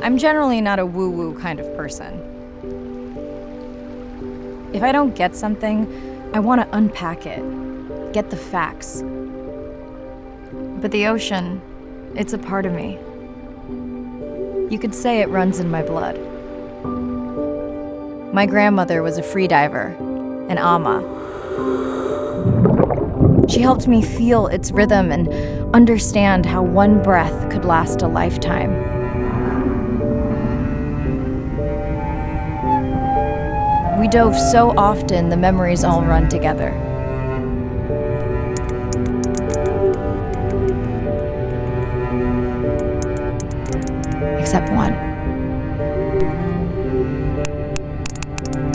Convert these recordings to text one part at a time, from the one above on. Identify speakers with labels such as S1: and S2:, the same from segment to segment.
S1: I'm generally not a woo-woo kind of person. If I don't get something, I want to unpack it, get the facts. But the ocean, it's a part of me. You could say it runs in my blood. My grandmother was a freediver, an ama. She helped me feel its rhythm and understand how one breath could last a lifetime. We dove so often, the memories all run together. Except one.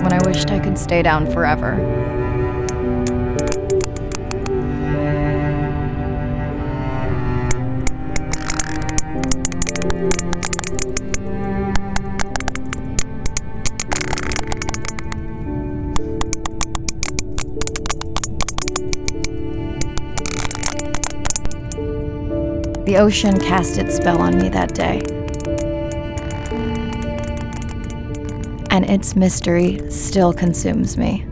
S1: When I wished I could stay down forever. The ocean cast its spell on me that day. And its mystery still consumes me.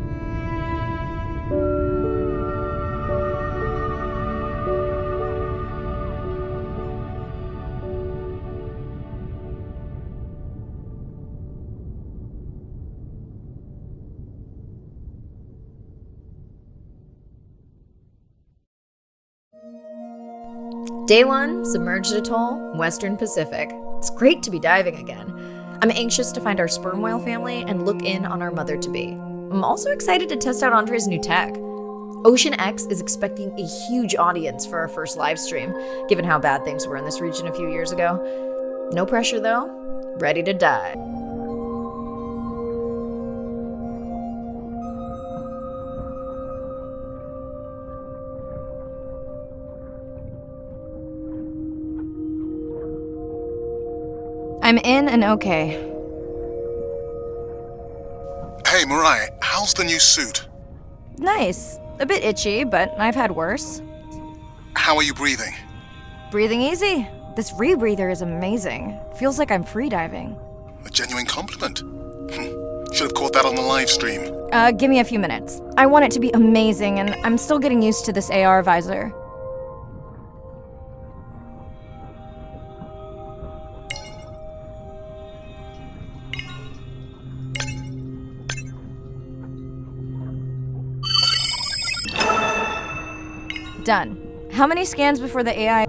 S1: Day 1, submerged atoll, Western Pacific. It's great to be diving again. I'm anxious to find our sperm whale family and look in on our mother-to-be. I'm also excited to test out Andre's new tech. Ocean X is expecting a huge audience for our first live stream, given how bad things were in this region a few years ago. No pressure though, ready to dive. I'm in and okay.
S2: Hey, Mirai, how's the new suit?
S1: Nice. A bit itchy, but I've had worse.
S2: How are you breathing?
S1: Breathing easy. This rebreather is amazing. Feels like I'm freediving.
S2: A genuine compliment. Should have caught that on the live stream.
S1: Give me a few minutes. I want it to be amazing, and I'm still getting used to this AR visor. Done. How many scans before the AI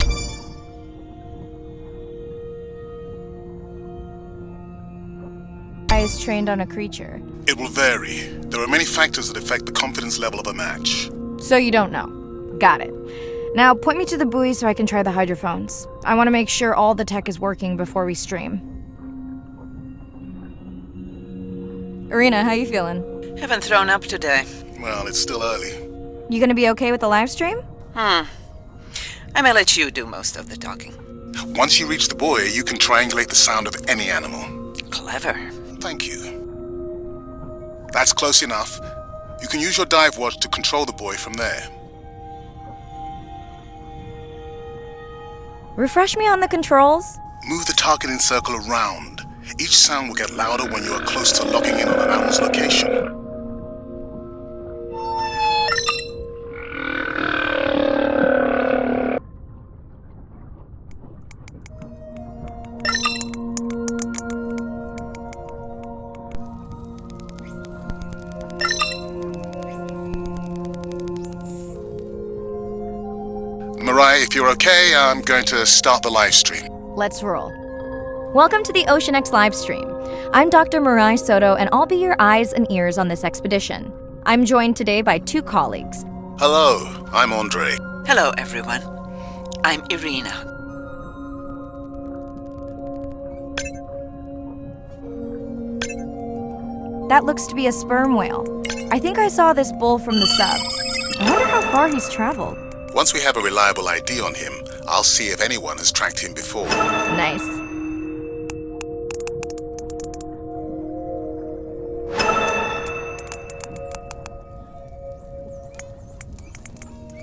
S1: is trained on a creature?
S2: It will vary. There are many factors that affect the confidence level of a match.
S1: So you don't know. Got it. Now point me to the buoy so I can try the hydrophones. I want to make sure all the tech is working before we stream. Irina, how you feeling?
S3: Haven't thrown up today.
S2: Well, it's still early.
S1: You gonna be okay with the live stream?
S3: I may let you do most of the talking.
S2: Once you reach the buoy, you can triangulate the sound of any animal.
S3: Clever.
S2: Thank you. That's close enough. You can use your dive watch to control the buoy from there.
S1: Refresh me on the controls.
S2: Move the targeting circle around. Each sound will get louder when you are close to locking in on an animal's location. Mirai, if you're okay, I'm going to start the live stream.
S1: Let's roll. Welcome to the Ocean X live stream. I'm Dr. Mirai Soto, and I'll be your eyes and ears on this expedition. I'm joined today by 2 colleagues.
S2: Hello, I'm Andre.
S3: Hello, everyone. I'm Irina.
S1: That looks to be a sperm whale. I think I saw this bull from the sub. I wonder how far he's traveled.
S2: Once we have a reliable ID on him, I'll see if anyone has tracked him before.
S1: Nice.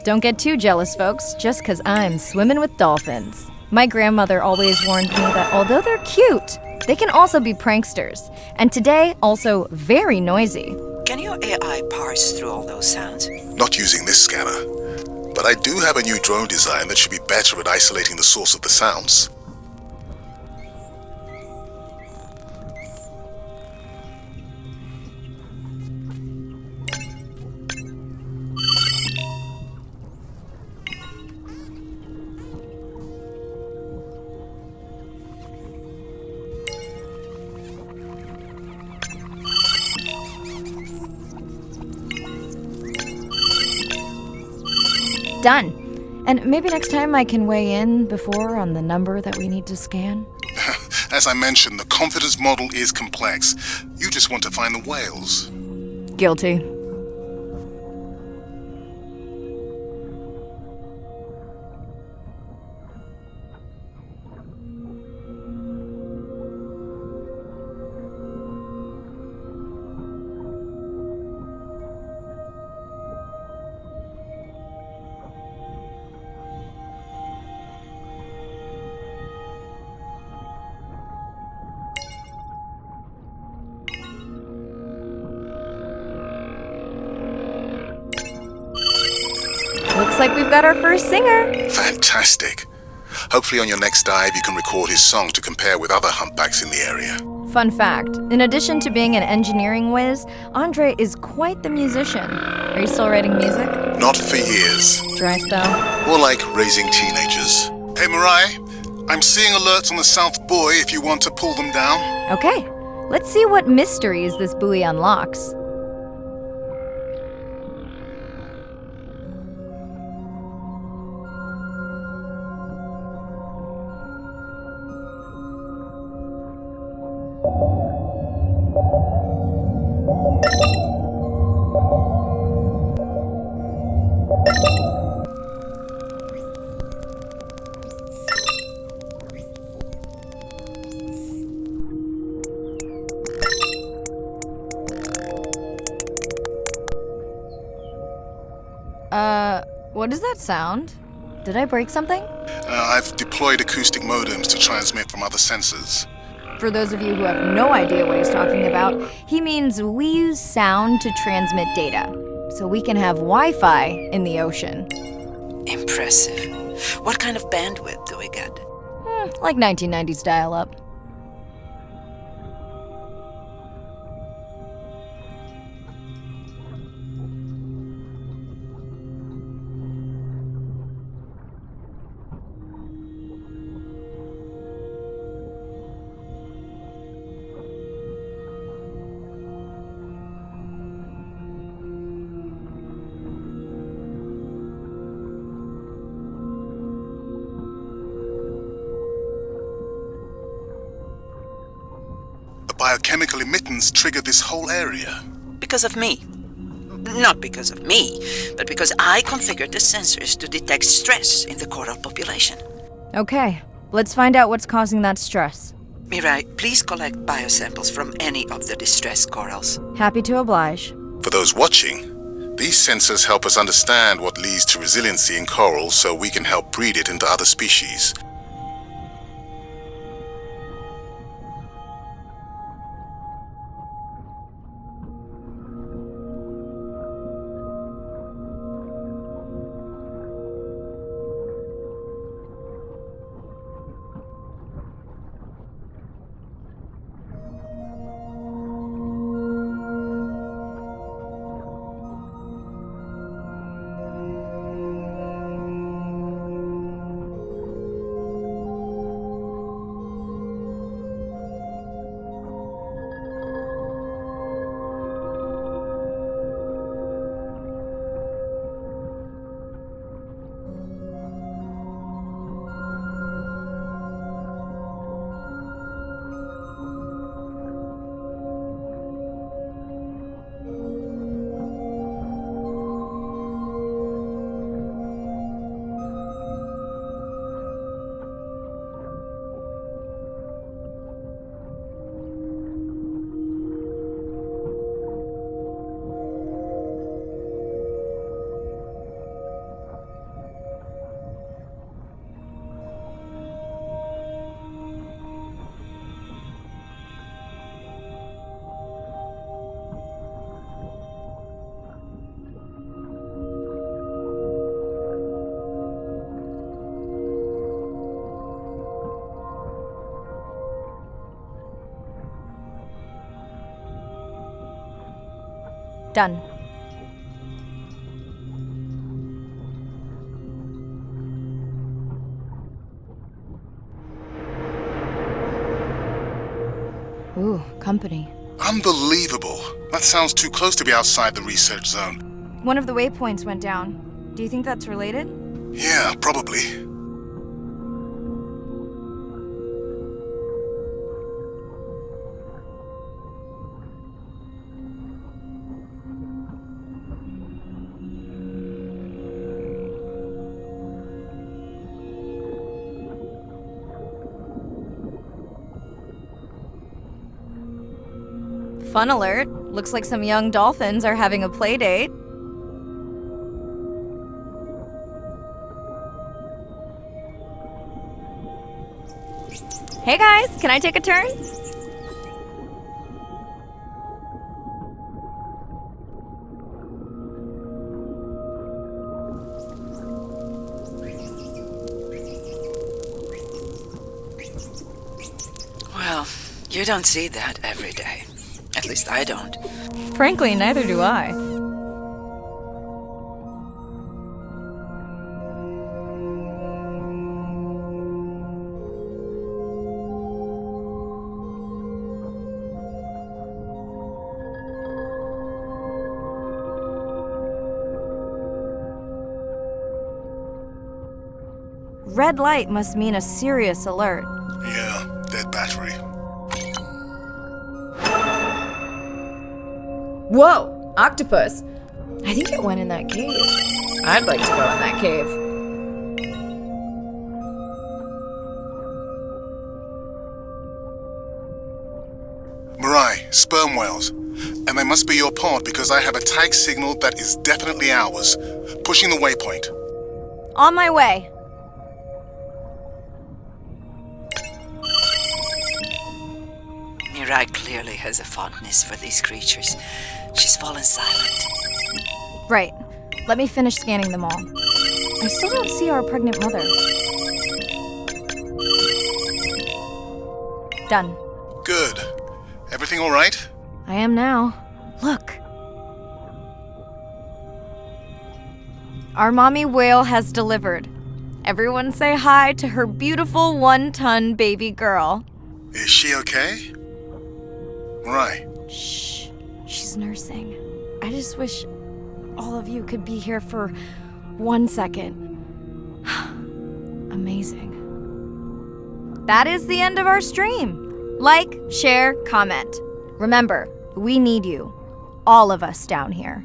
S1: Don't get too jealous, folks, just because I'm swimming with dolphins. My grandmother always warned me that although they're cute, They can also be pranksters, and today also very noisy.
S3: Can your AI parse through all those sounds?
S2: Not using this scanner. But I do have a new drone design that should be better at isolating the source of the sounds.
S1: Done. And maybe next time I can weigh in before on the number that we need to scan?
S2: As I mentioned, the confidence model is complex. You just want to find the whales.
S1: Guilty. Looks like we've got our first singer.
S2: Fantastic. Hopefully on your next dive you can record his song to compare with other humpbacks in the area.
S1: Fun fact, in addition to being an engineering whiz, Andre is quite the musician. Are you still writing music?
S2: Not for years.
S1: Dry spell?
S2: More like raising teenagers. Hey Mirai, I'm seeing alerts on the South Buoy if you want to pull them down.
S1: Okay, let's see what mysteries this buoy unlocks. What does that sound? Did I break something?
S2: I've deployed acoustic modems to transmit from other sensors.
S1: For those of you who have no idea what he's talking about, he means we use sound to transmit data, so we can have Wi-Fi in the ocean.
S3: Impressive. What kind of bandwidth do we get?
S1: Like 1990s dial-up.
S2: Biochemical emittance triggered this whole area.
S3: Because of me. Not because of me, but because I configured the sensors to detect stress in the coral population.
S1: Okay, let's find out what's causing that stress.
S3: Mirai, please collect biosamples from any of the distressed corals.
S1: Happy to oblige.
S2: For those watching, these sensors help us understand what leads to resiliency in corals so we can help breed it into other species.
S1: Done. Ooh, company.
S2: Unbelievable. That sounds too close to be outside the research zone.
S1: One of the waypoints went down. Do you think that's related?
S2: Yeah, probably.
S1: Fun alert. Looks like some young dolphins are having a play date. Hey guys, can I take a turn?
S3: Well, you don't see that every day. At least I don't.
S1: Frankly, neither do I. Red light must mean a serious alert.
S2: Yeah, dead battery.
S1: Whoa! Octopus! I think it went in that cave. I'd like to go in that cave.
S2: Mirai, sperm whales. And they must be your pod because I have a tag signal that is definitely ours. Pushing the waypoint.
S1: On my way.
S3: Mirai clearly has a fondness for these creatures. She's fallen silent.
S1: Right. Let me finish scanning them all. I still don't see our pregnant mother. Done.
S2: Good. Everything all right?
S1: I am now. Look. Our mommy whale has delivered. Everyone say hi to her beautiful 1-ton baby girl.
S2: Is she okay? Mirai.
S1: Shh. She's nursing. I just wish all of you could be here for 1 second. Amazing. That is the end of our stream. Like, share, comment. Remember, we need you. All of us down here.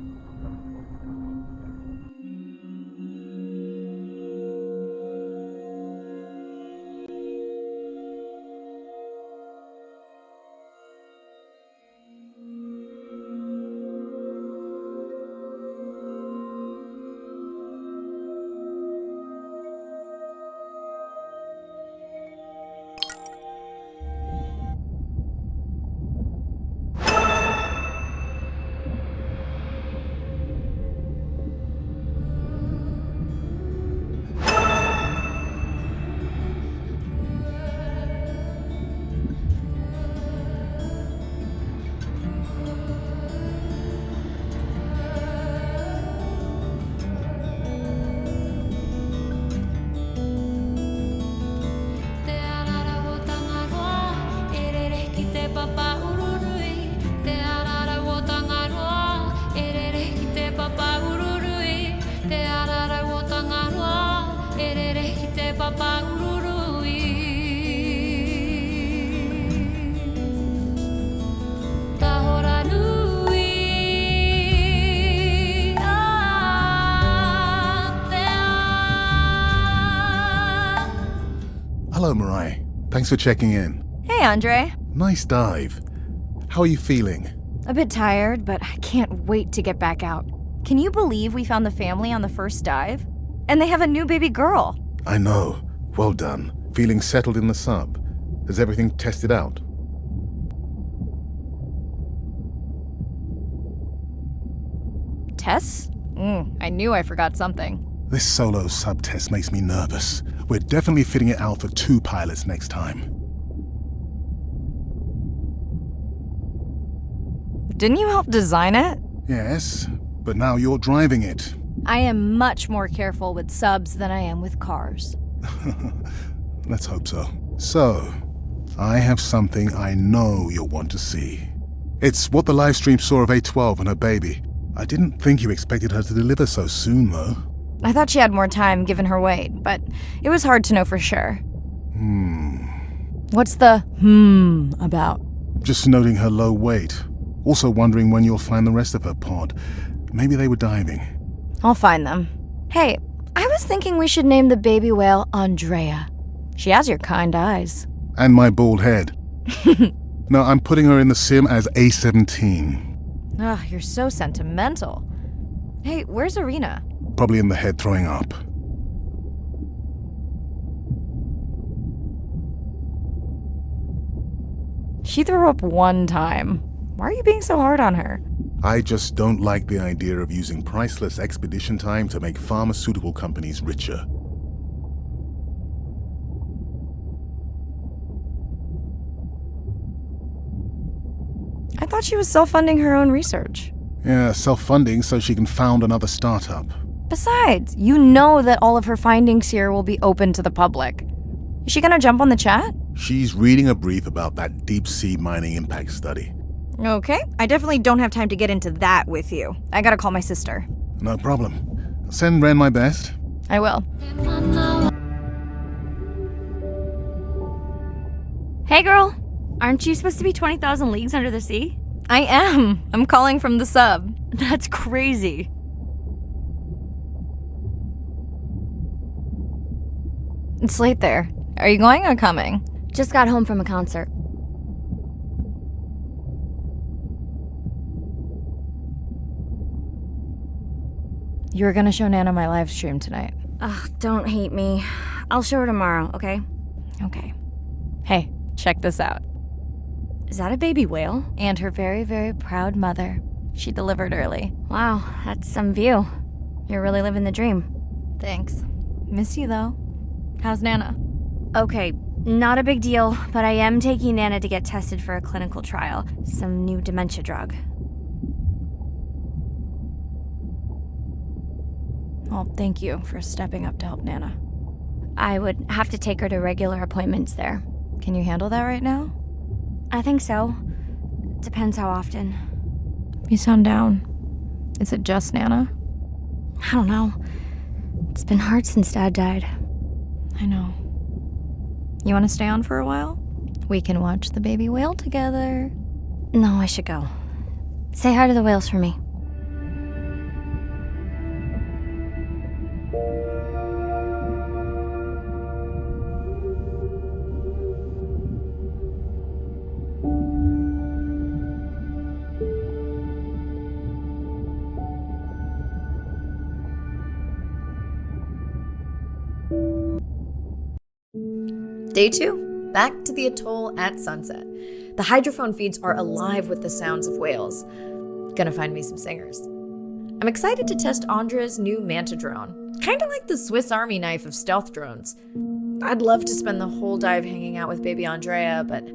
S2: Hello, Mirai. Thanks for checking in.
S1: Hey, Andre.
S2: Nice dive. How are you feeling?
S1: A bit tired, but I can't wait to get back out. Can you believe we found the family on the first dive? And they have a new baby girl.
S2: I know. Well done. Feeling settled in the sub. Has everything tested out?
S1: Tess? I knew I forgot something.
S2: This solo sub test makes me nervous. We're definitely fitting it out for 2 pilots next time.
S1: Didn't you help design it?
S2: Yes, but now you're driving it.
S4: I am much more careful with subs than I am with cars.
S2: Let's hope so. So, I have something I know you'll want to see. It's what the live stream saw of A12 and her baby. I didn't think you expected her to deliver so soon, though.
S4: I thought she had more time given her weight, but it was hard to know for sure. What's the about?
S2: Just noting her low weight. Also wondering when you'll find the rest of her pod. Maybe they were diving.
S4: I'll find them. Hey, I was thinking we should name the baby whale Andrea. She has your kind eyes.
S2: And my bald head. No, I'm putting her in the sim as A17.
S4: Ugh, you're so sentimental. Hey, where's Arena?
S2: Probably in the head throwing up.
S4: She threw up one time. Why are you being so hard on her?
S2: I just don't like the idea of using priceless expedition time to make pharmaceutical companies richer.
S4: I thought she was self-funding her own research.
S2: Yeah, self-funding so she can found another startup.
S4: Besides, you know that all of her findings here will be open to the public. Is she gonna jump on the chat?
S2: She's reading a brief about that deep-sea mining impact study.
S4: Okay, I definitely don't have time to get into that with you. I gotta call my sister.
S2: No problem. Send Ren my best.
S4: I will.
S5: Hey girl, aren't you supposed to be 20,000 leagues under the sea?
S4: I am. I'm calling from the sub.
S5: That's crazy.
S4: It's late there. Are you going or coming?
S5: Just got home from a concert.
S4: You were gonna show Nana my live stream tonight.
S5: Ugh, don't hate me. I'll show her tomorrow, okay?
S4: Okay. Hey, check this out.
S5: Is that a baby whale?
S4: And her very, very proud mother. She delivered early.
S5: Wow, that's some view. You're really living the dream.
S4: Thanks. Miss you, though. How's Nana?
S5: Okay, not a big deal, but I am taking Nana to get tested for a clinical trial. Some new dementia drug.
S4: Well, thank you for stepping up to help Nana.
S5: I would have to take her to regular appointments there.
S4: Can you handle that right now?
S5: I think so. Depends how often.
S4: You sound down. Is it just Nana?
S5: I don't know. It's been hard since Dad died.
S4: I know. You want to stay on for a while? We can watch the baby whale together.
S5: No, I should go. Say hi to the whales for me.
S1: Day 2, back to the atoll at sunset. The hydrophone feeds are alive with the sounds of whales. Gonna find me some singers. I'm excited to test Andrea's new Manta drone. Kinda like the Swiss Army knife of stealth drones. I'd love to spend the whole dive hanging out with baby Andrea, but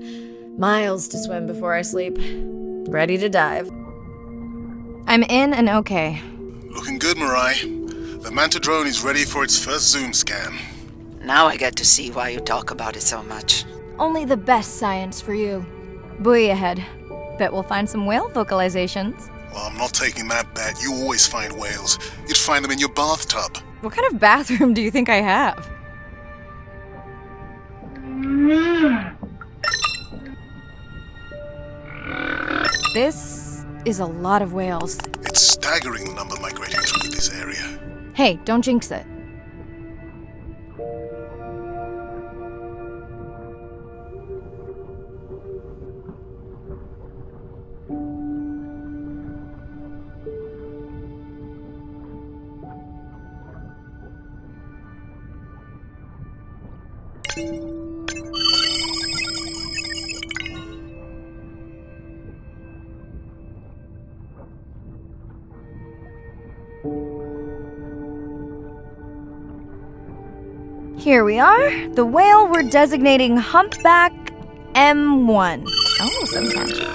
S1: miles to swim before I sleep. Ready to dive.
S4: I'm in and okay.
S2: Looking good, Mirai. The Manta drone is ready for its first zoom scan.
S3: Now I get to see why you talk about it so much.
S4: Only the best science for you. Buoy ahead. Bet we'll find some whale vocalizations.
S2: Well, I'm not taking that bet. You always find whales. You'd find them in your bathtub.
S4: What kind of bathroom do you think I have? This is a lot of whales.
S2: It's staggering the number migrating through this area.
S4: Hey, don't jinx it. Here we are. The whale we're designating Humpback M1. Oh, some catchy.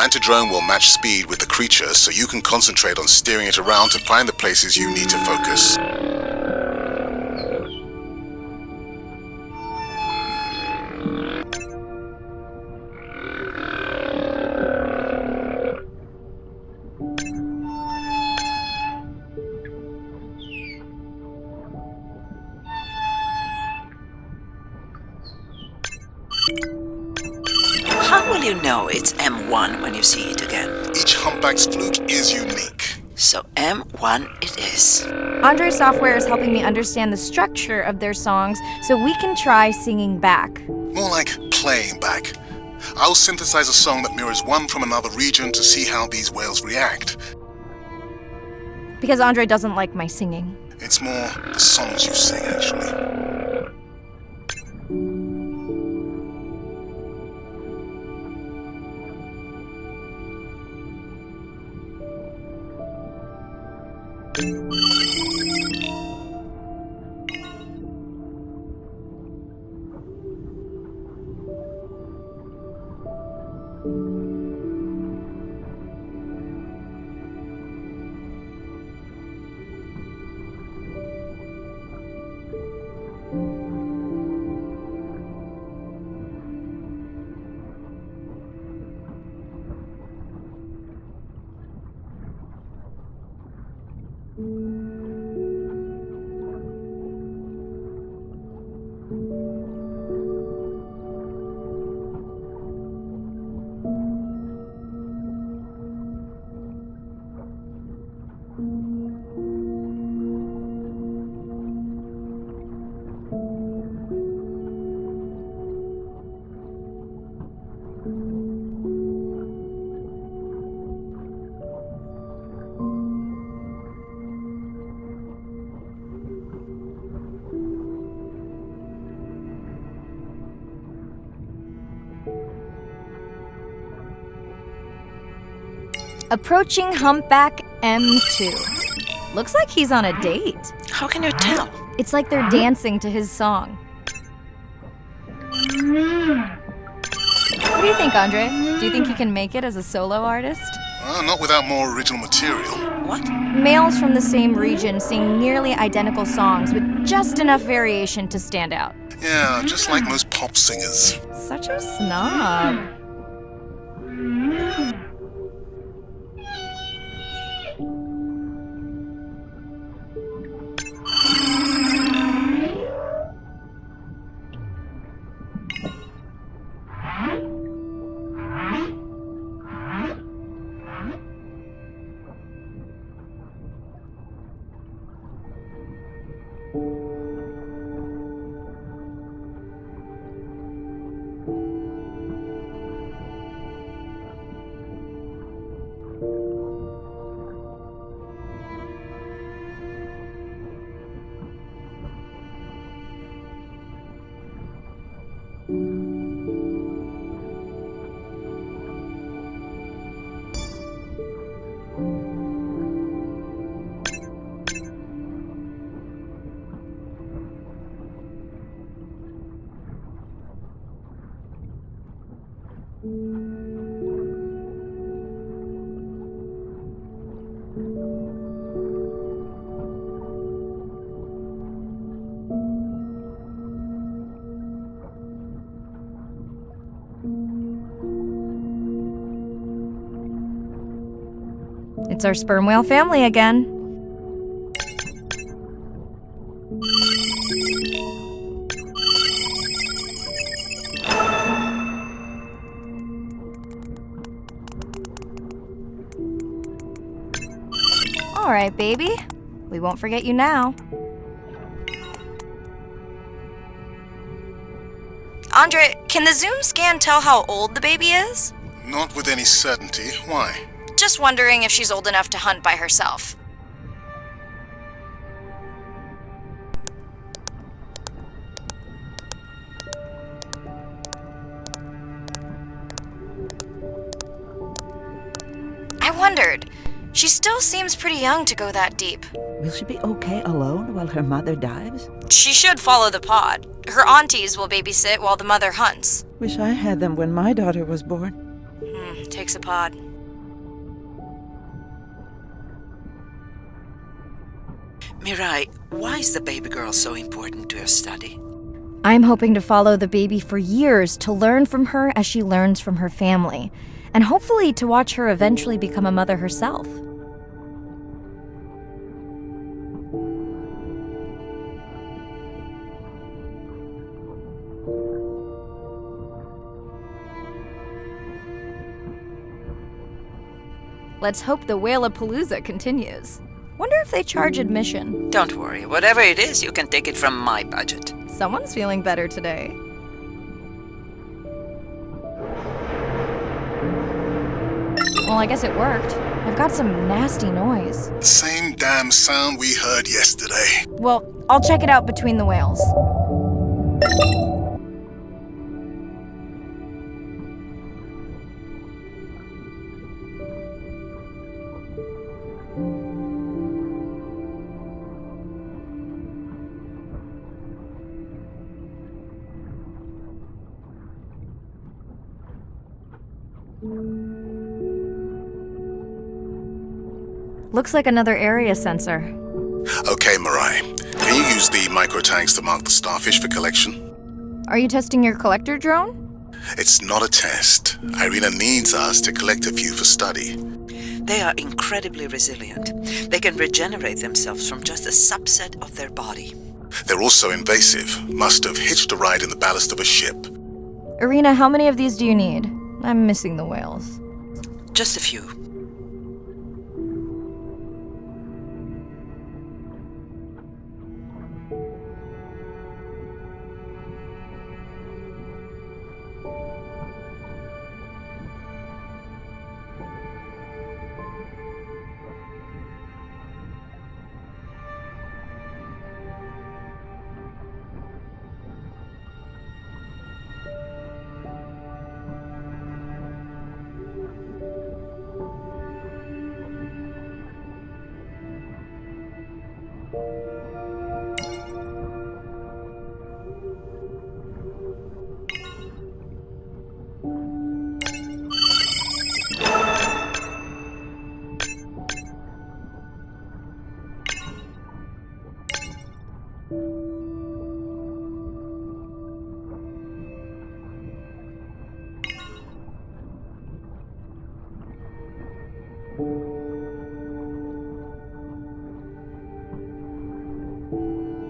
S2: anti-drone will match speed with the creature so you can concentrate on steering it around to find the places you need to focus.
S3: How will you know it's M1 when you see it again?
S2: Each humpback's fluke is unique.
S3: So M1 it is.
S4: Andre's software is helping me understand the structure of their songs so we can try singing back.
S2: More like playing back. I'll synthesize a song that mirrors one from another region to see how these whales react.
S4: Because Andre doesn't like my singing.
S2: It's more the songs you sing, actually.
S4: Approaching humpback M2. Looks like he's on a date.
S3: How can you tell?
S4: It's like they're dancing to his song. What do you think, Andre? Do you think he can make it as a solo artist?
S2: Not without more original material.
S3: What?
S4: Males from the same region sing nearly identical songs with just enough variation to stand out.
S2: Yeah, just like most pop singers.
S4: Such a snob. It's our sperm whale family again. All right, baby. We won't forget you now. Andre, can the Zoom scan tell how old the baby is?
S2: Not with any certainty. Why?
S4: Just wondering if she's old enough to hunt by herself. I wondered. She still seems pretty young to go that deep.
S6: Will she be okay alone while her mother dives?
S4: She should follow the pod. Her aunties will babysit while the mother hunts.
S6: Wish I had them when my daughter was born.
S5: Takes a pod.
S3: Mirai, why is the baby girl so important to your study?
S4: I'm hoping to follow the baby for years to learn from her as she learns from her family, and hopefully to watch her eventually become a mother herself. Let's hope the Whalapalooza continues. Wonder if they charge admission.
S3: Don't worry, whatever it is, you can take it from my budget.
S4: Someone's feeling better today. Well, I guess it worked. I've got some nasty noise.
S2: Same damn sound we heard yesterday.
S4: Well, I'll check it out between the whales. Looks like another area sensor.
S2: Okay, Mirai. Can you use the micro tanks to mark the starfish for collection?
S4: Are you testing your collector drone?
S2: It's not a test. Irina needs us to collect a few for study.
S3: They are incredibly resilient. They can regenerate themselves from just a subset of their body.
S2: They're also invasive. Must have hitched a ride in the ballast of a ship.
S4: Irina, how many of these do you need? I'm missing the whales.
S3: Just a few.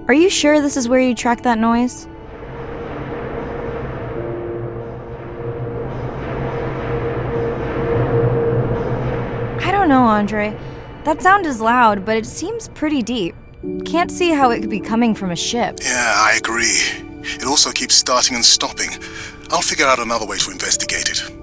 S4: Are you sure this is where you track that noise? I don't know, Andre. That sound is loud, but it seems pretty deep. Can't see how it could be coming from a ship.
S2: Yeah, I agree. It also keeps starting and stopping. I'll figure out another way to investigate it.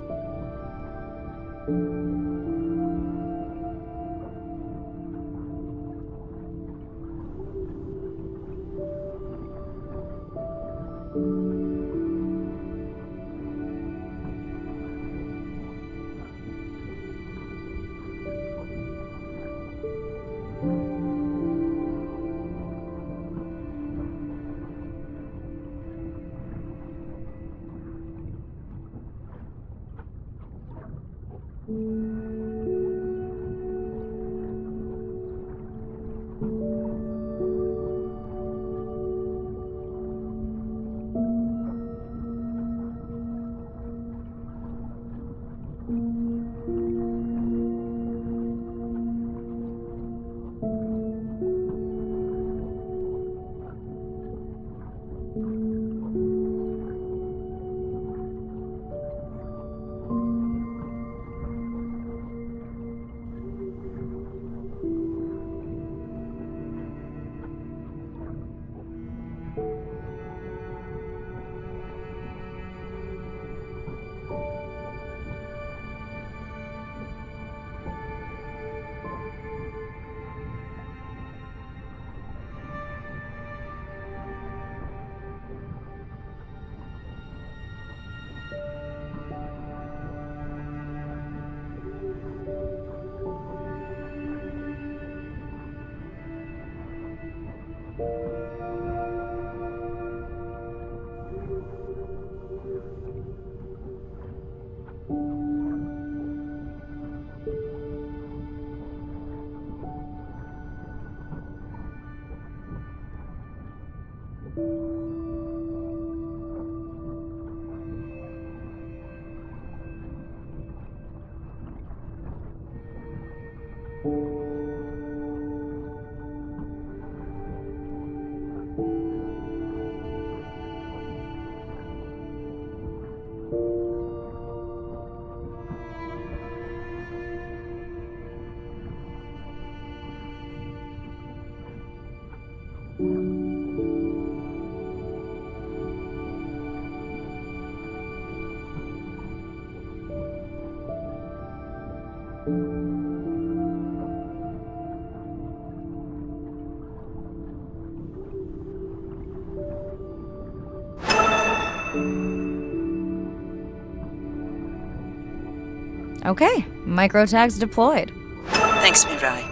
S4: Okay, microtags deployed.
S3: Thanks, Mirai.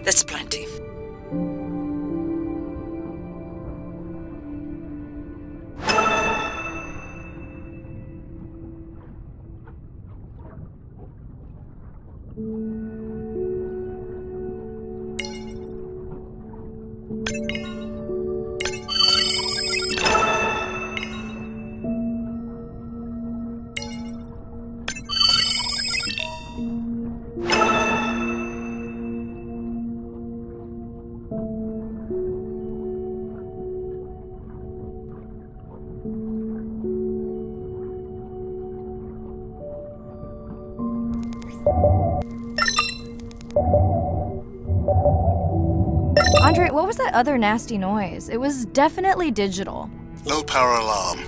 S3: That's plenty.
S4: Andre, what was that other nasty noise? It was definitely digital.
S2: Low power alarm.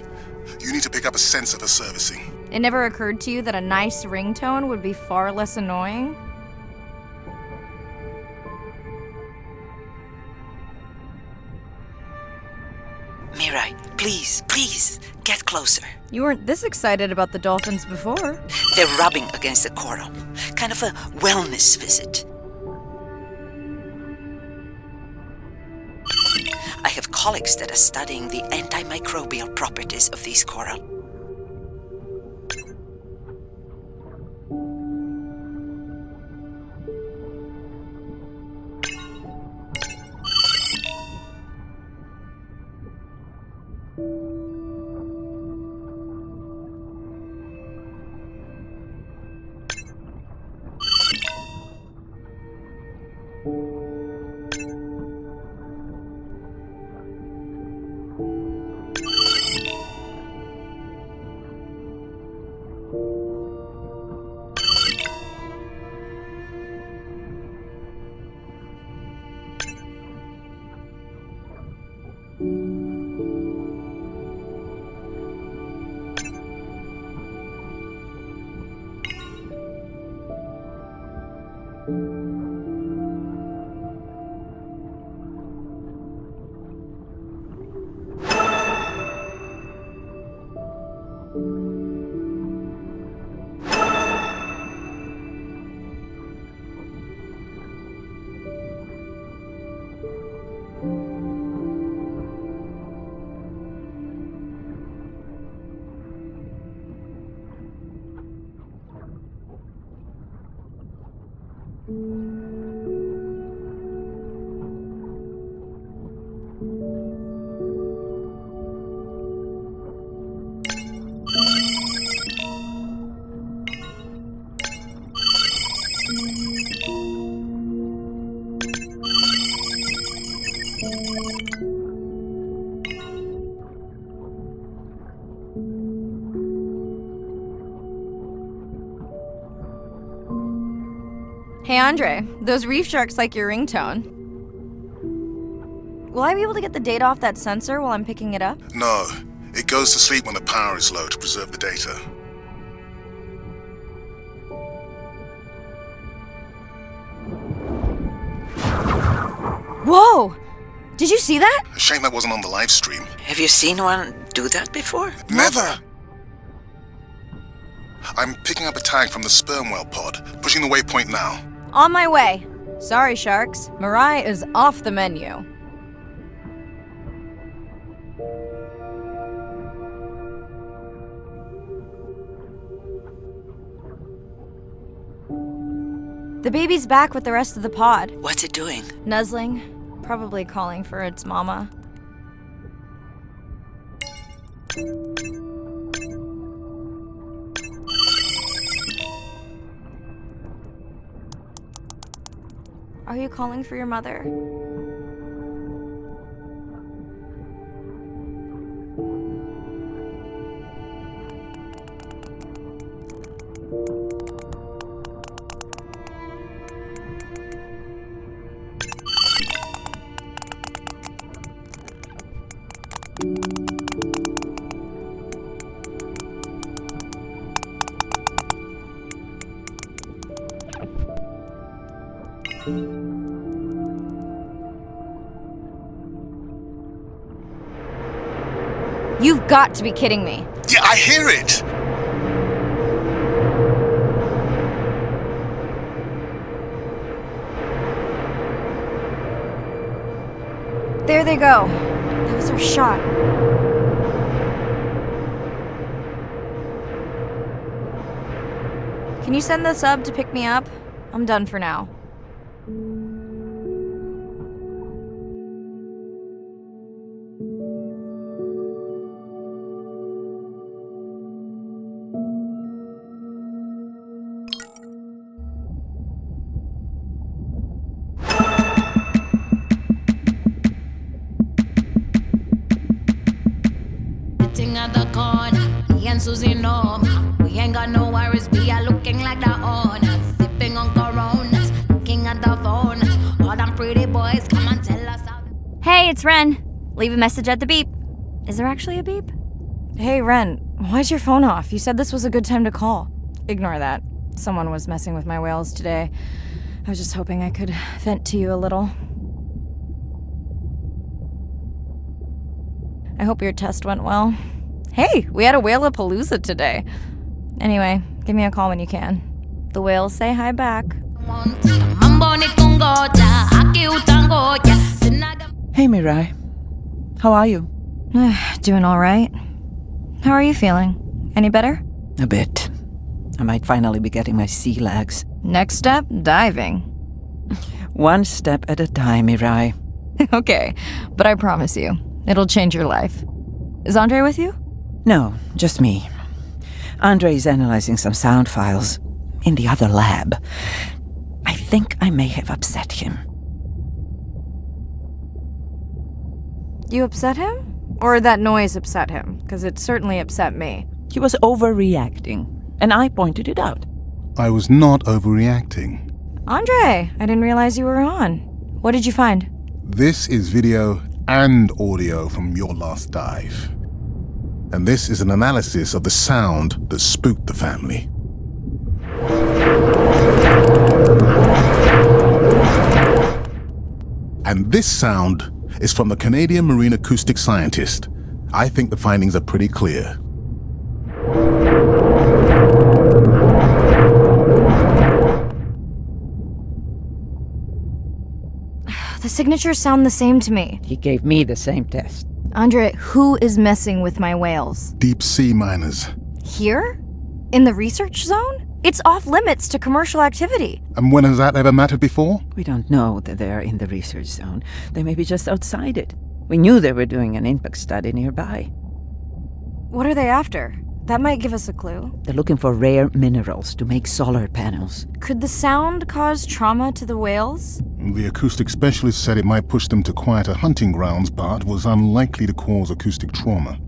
S2: You need to pick up a sensor for servicing.
S4: It never occurred to you that a nice ringtone would be far less annoying?
S3: Mirai, please, get closer.
S4: You weren't this excited about the dolphins before.
S3: They're rubbing against the coral. Kind of a wellness visit. I have colleagues that are studying the antimicrobial properties of these coral.
S4: Hey Andre, those reef sharks like your ringtone. Will I be able to get the data off that sensor while I'm picking it up?
S2: No, it goes to sleep when the power is low to preserve the data.
S4: Whoa! Did you see that?
S2: A shame that wasn't on the live stream.
S3: Have you seen one do that before?
S2: Never! I'm picking up a tag from the sperm whale pod, pushing the waypoint now.
S4: On my way. Sorry, sharks. Mirai is off the menu. The baby's back with the rest of the pod.
S3: What's it doing?
S4: Nuzzling. Probably calling for its mama.
S5: Are you calling for your mother?
S4: You've got to be kidding me.
S2: Yeah, I hear it!
S4: There they go. That was our shot. Can you send the sub to pick me up? I'm done for now.
S7: Sitting at the corner, me and Susie know we ain't got no worries. We are looking like the owners, sipping on Coronas, looking at the phone. All them pretty boys, come and tell us how.
S5: Hey, it's Ren. Leave a message at the beep. Is there actually a beep?
S4: Hey, Ren, why's your phone off? You said this was a good time to call. Ignore that. Someone was messing with my whales today. I was just hoping I could vent to you a little. I hope your test went well. Hey, we had a whale-a-palooza today. Anyway, give me a call when you can. The whales say hi back.
S6: Hey, Mirai. How are you?
S4: Doing all right. How are you feeling? Any better?
S6: A bit. I might finally be getting my sea legs.
S4: Next step, diving.
S6: One step at a time, Mirai.
S4: Okay, but I promise you, it'll change your life. Is Andre with you?
S6: No, just me. Andre is analyzing some sound files in the other lab. I think I may have upset him.
S4: You upset him? Or that noise upset him? Because it certainly upset me.
S6: He was overreacting, and I pointed it out.
S2: I was not overreacting.
S4: Andre, I didn't realize you were on. What did you find?
S2: This is video and audio from your last dive. And this is an analysis of the sound that spooked the family. And this sound is from the Canadian marine acoustic scientist. I think the findings are pretty clear.
S4: The signatures sound the same to me.
S6: He gave me the same test.
S4: Andre, who is messing with my whales?
S2: Deep sea miners.
S4: Here? In the research zone? It's off limits to commercial activity.
S2: And when has that ever mattered before?
S6: We don't know that they're in the research zone. They may be just outside it. We knew they were doing an impact study nearby.
S4: What are they after? That might give us a clue.
S6: They're looking for rare minerals to make solar panels.
S4: Could the sound cause trauma to the whales?
S2: The acoustic specialist said it might push them to quieter hunting grounds, but was unlikely to cause acoustic trauma.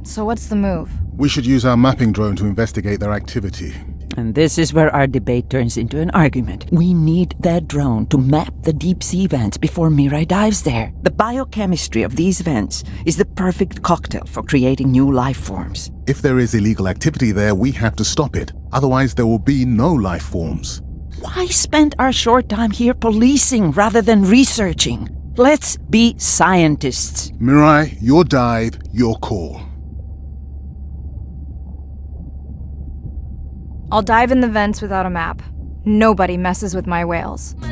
S4: So what's the move?
S2: We should use our mapping drone to investigate their activity.
S6: And this is where our debate turns into an argument. We need that drone to map the deep sea vents before Mirai dives there. The biochemistry of these vents is the perfect cocktail for creating new life forms.
S2: If there is illegal activity there, we have to stop it. Otherwise, there will be no life forms.
S6: Why spend our short time here policing rather than researching? Let's be scientists.
S2: Mirai, your dive, your call.
S4: I'll dive in the vents without a map. Nobody messes with my whales.
S5: Hey,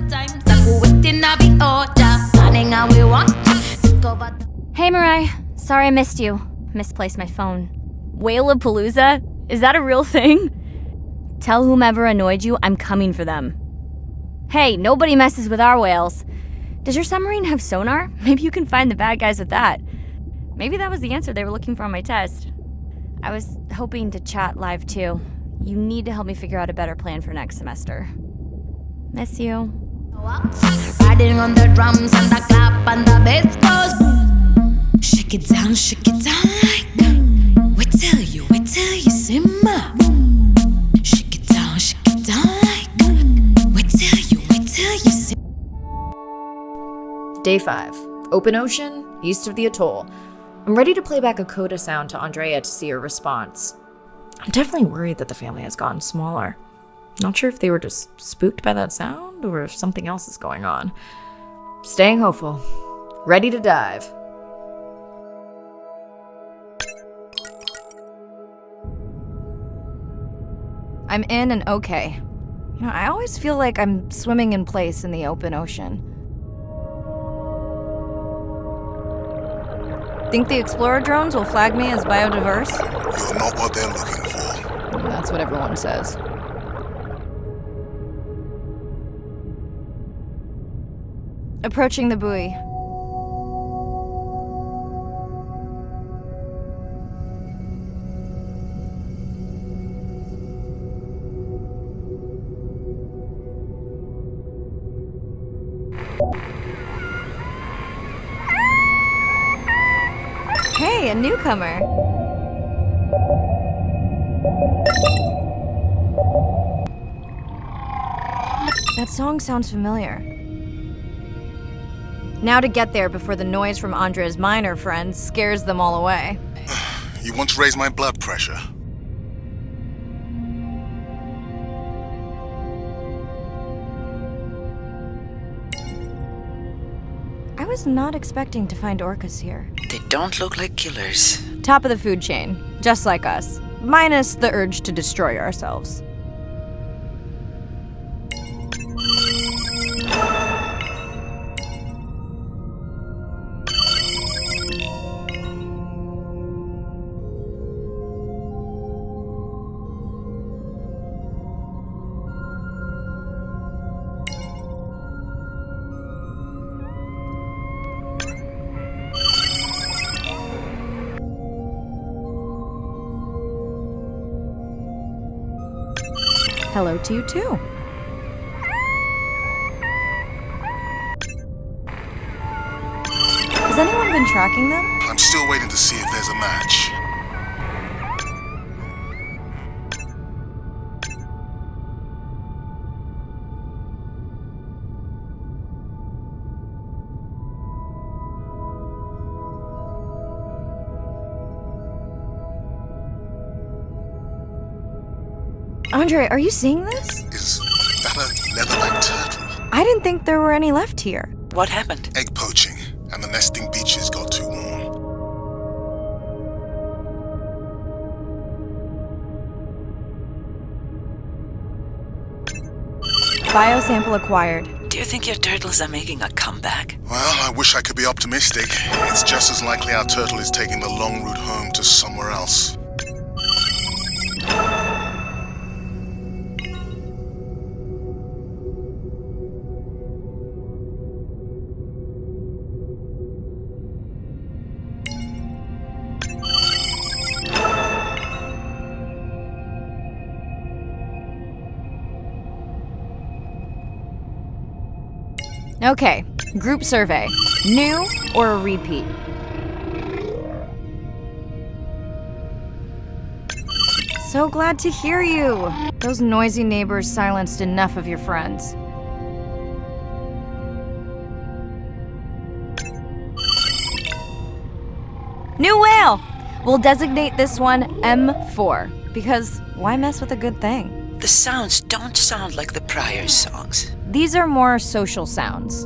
S5: Mirai. Sorry I missed you. Misplaced my phone. Whale-a-palooza? Is that a real thing? Tell whomever annoyed you I'm coming for them. Hey, nobody messes with our whales. Does your submarine have sonar? Maybe you can find the bad guys with that. Maybe that was the answer they were looking for on my test. I was hoping to chat live too. You need to help me figure out a better plan for next semester. Miss you.
S7: Riding on the drums and the clap and the bass goes boom. Shake it down like that. Wait till you simmer. Shake it down like that. Wait till you simmer.
S1: Day 5. Open ocean, east of the atoll. I'm ready to play back a coda sound to Andrea to see her response. I'm definitely worried that the family has gotten smaller. Not sure if they were just spooked by that sound or if something else is going on. Staying hopeful. Ready to dive.
S4: I'm in and okay. I always feel like I'm swimming in place in the open ocean. Think the Explorer drones will flag me as biodiverse?
S2: You're not what they're looking for.
S4: That's what everyone says. Approaching the buoy. Hey, a newcomer. That song sounds familiar. Now to get there before the noise from Andrea's minor friends scares them all away.
S2: You want to raise my blood pressure?
S4: I was not expecting to find orcas here.
S3: They don't look like killers.
S4: Top of the food chain, just like us. Minus the urge to destroy ourselves. Hello to you too. Has anyone been tracking them?
S2: I'm still waiting to see if there's a match.
S4: Andre, are you seeing this?
S2: Is that a leatherback turtle?
S4: I didn't think there were any left here.
S3: What happened?
S2: Egg poaching, and the nesting beaches got too warm.
S4: Biosample acquired.
S3: Do you think your turtles are making a comeback?
S2: Well, I wish I could be optimistic. It's just as likely our turtle is taking the long route home to somewhere else.
S4: Okay, group survey. New or a repeat? So glad to hear you. Those noisy neighbors silenced enough of your friends. New whale! We'll designate this one M4, because why mess with a good thing?
S3: The sounds don't sound like the prior songs.
S4: These are more social sounds.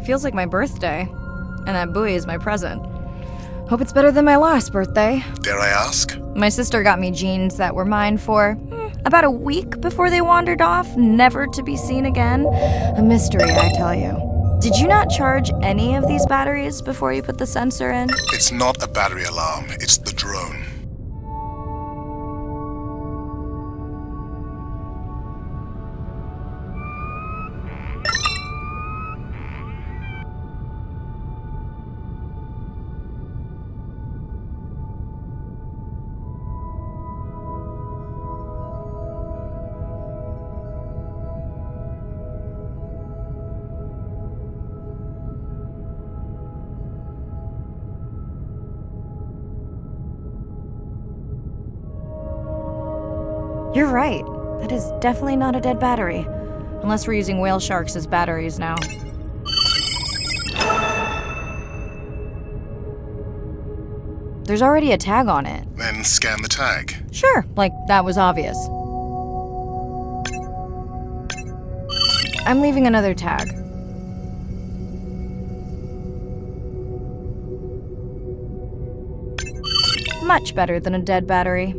S4: Feels like my birthday, and that buoy is my present. Hope it's better than my last birthday.
S2: Dare I ask?
S4: My sister got me jeans that were mine for about a week before they wandered off, never to be seen again. A mystery, I tell you. Did you not charge any of these batteries before you put the sensor in?
S2: It's not a battery alarm, it's the drone.
S4: You're right. That is definitely not a dead battery. Unless we're using whale sharks as batteries now. There's already a tag on it.
S2: Then scan the tag.
S4: Sure, like that was obvious. I'm leaving another tag. Much better than a dead battery.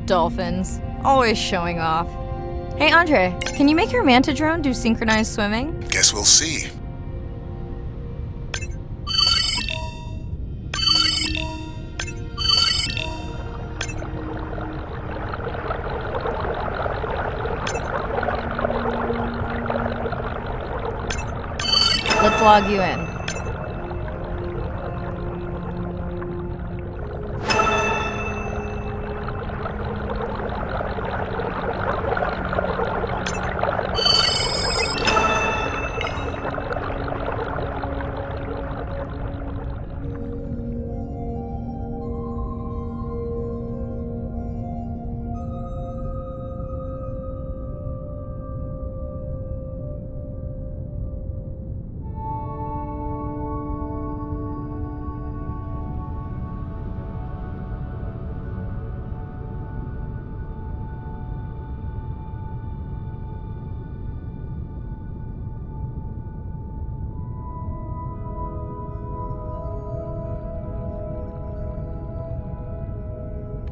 S4: Dolphins, always showing off. Hey Andre, can you make your manta drone do synchronized swimming?
S2: Guess we'll see.
S4: Let's log you in.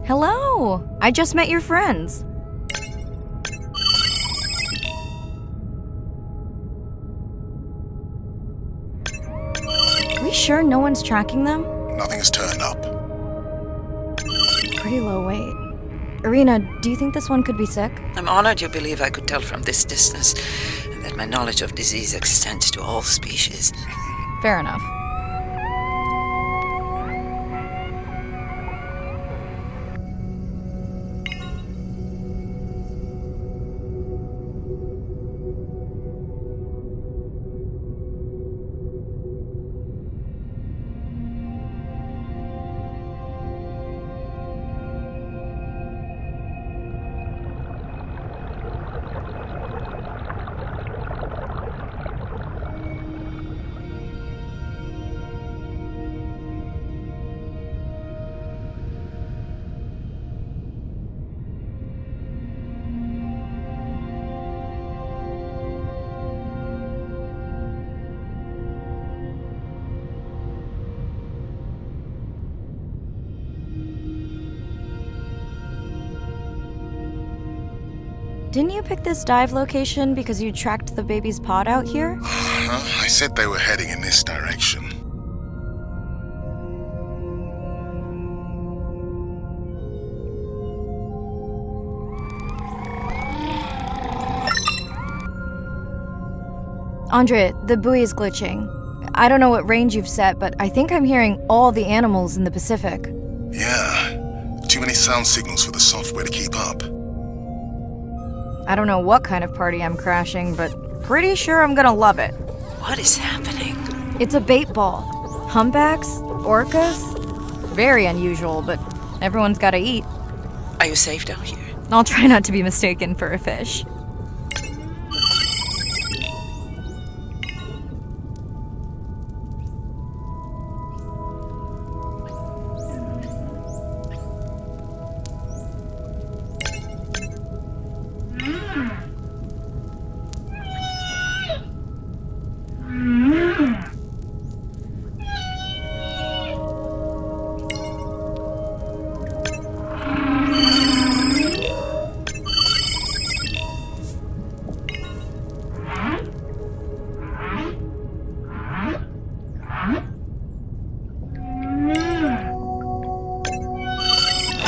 S4: Hello! I just met your friends. Are we sure no one's tracking them?
S2: Nothing has turned up.
S4: Pretty low weight. Irina, do you think this one could be sick?
S3: I'm honored you believe I could tell from this distance, and that my knowledge of disease extends to all species.
S4: Fair enough. Didn't you pick this dive location because you tracked the baby's pod out here?
S2: I said they were heading in this direction.
S4: Andre, the buoy is glitching. I don't know what range you've set, but I think I'm hearing all the animals in the Pacific.
S2: Yeah. Too many sound signals for the software to keep up.
S4: I don't know what kind of party I'm crashing, but pretty sure I'm gonna love it.
S3: What is happening?
S4: It's a bait ball. Humpbacks? Orcas? Very unusual, but everyone's gotta eat.
S3: Are you safe down here?
S4: I'll try not to be mistaken for a fish.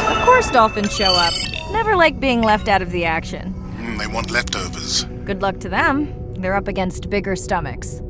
S4: Of course dolphins show up. Never like being left out of the action.
S2: They want leftovers.
S4: Good luck to them. They're up against bigger stomachs.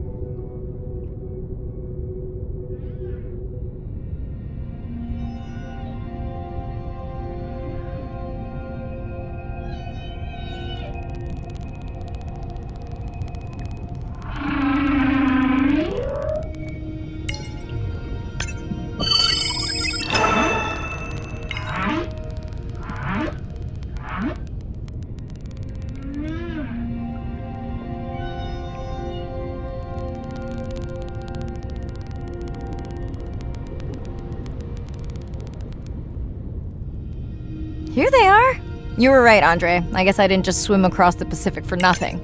S4: Here they are. You were right, Andre. I guess I didn't just swim across the Pacific for nothing.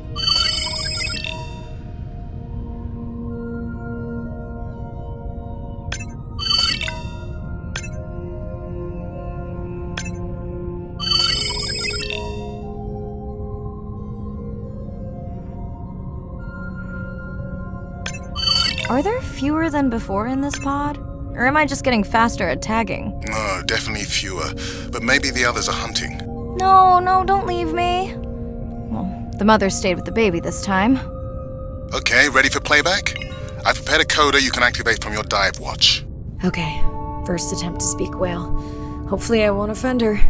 S4: Are there fewer than before in this pod? Or am I just getting faster at tagging?
S2: No, definitely fewer. But maybe the others are hunting.
S4: No, don't leave me. Well, the mother stayed with the baby this time.
S2: Okay, ready for playback? I've prepared a coder you can activate from your dive watch.
S1: Okay, first attempt to speak whale. Hopefully I won't offend her.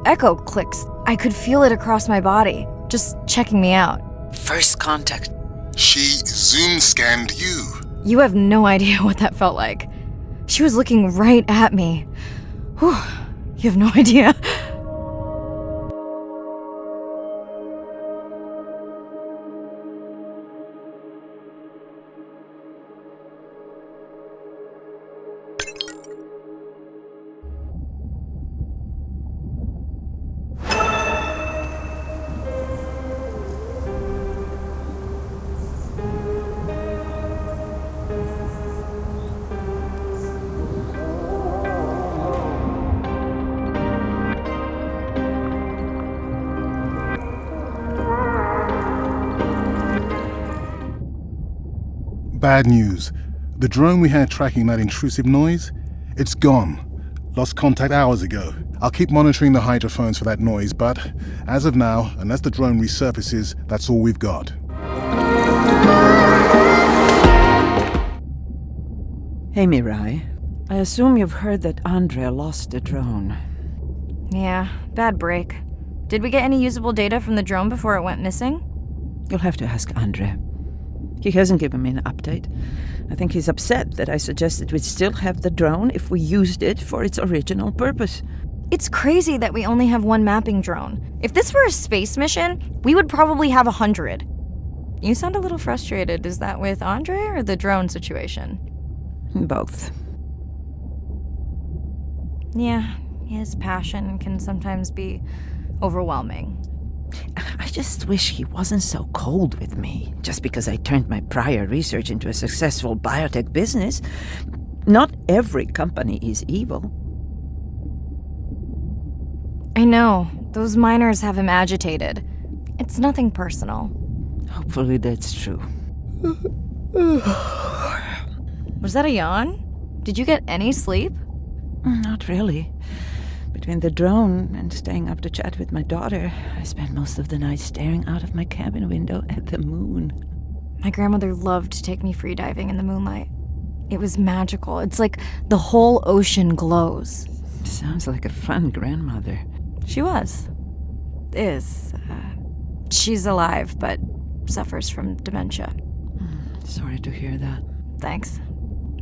S4: Echo clicks. I could feel it across my body, just checking me out.
S3: First contact.
S2: She zoom scanned you.
S4: You have no idea what that felt like. She was looking right at me. Whew, you have no idea.
S2: Bad news. The drone we had tracking that intrusive noise, it's gone. Lost contact hours ago. I'll keep monitoring the hydrophones for that noise, but as of now, unless the drone resurfaces, that's all we've got.
S6: Hey, Mirai. I assume you've heard that Andrea lost the drone.
S4: Yeah, bad break. Did we get any usable data from the drone before it went missing?
S6: You'll have to ask Andrea. He hasn't given me an update. I think he's upset that I suggested we'd still have the drone if we used it for its original purpose.
S4: It's crazy that we only have one mapping drone. If this were a space mission, we would probably have 100. You sound a little frustrated. Is that with Andre or the drone situation?
S6: Both.
S4: Yeah, his passion can sometimes be overwhelming.
S6: I just wish he wasn't so cold with me, just because I turned my prior research into a successful biotech business. Not every company is evil.
S4: I know. Those miners have him agitated. It's nothing personal.
S6: Hopefully that's true.
S4: Was that a yawn? Did you get any sleep?
S6: Not really. Between the drone and staying up to chat with my daughter, I spent most of the night staring out of my cabin window at the moon.
S4: My grandmother loved to take me freediving in the moonlight. It was magical. It's like the whole ocean glows.
S6: Sounds like a fun grandmother.
S4: She was. Is. She's alive, but suffers from dementia.
S6: Sorry to hear that.
S4: Thanks.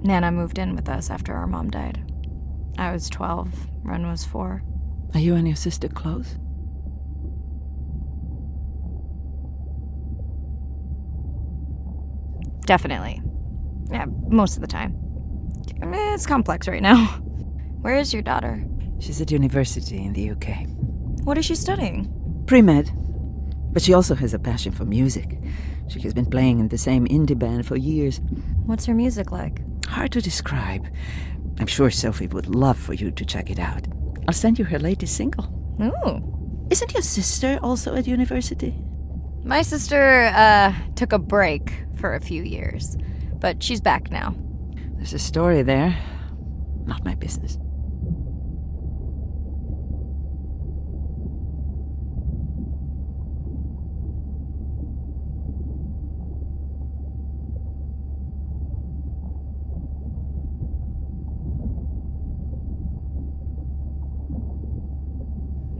S4: Nana moved in with us after our mom died. I was 12, Ren was 4.
S6: Are you and your sister close?
S4: Definitely. Yeah, most of the time. It's complex right now. Where is your daughter?
S6: She's at university in the UK.
S4: What is she studying?
S6: Pre-med. But she also has a passion for music. She has been playing in the same indie band for years.
S4: What's her music like?
S6: Hard to describe. I'm sure Sophie would love for you to check it out. I'll send you her latest single.
S4: Ooh.
S6: Isn't your sister also at university?
S4: My sister, took a break for a few years, but she's back now.
S6: There's a story there. Not my business.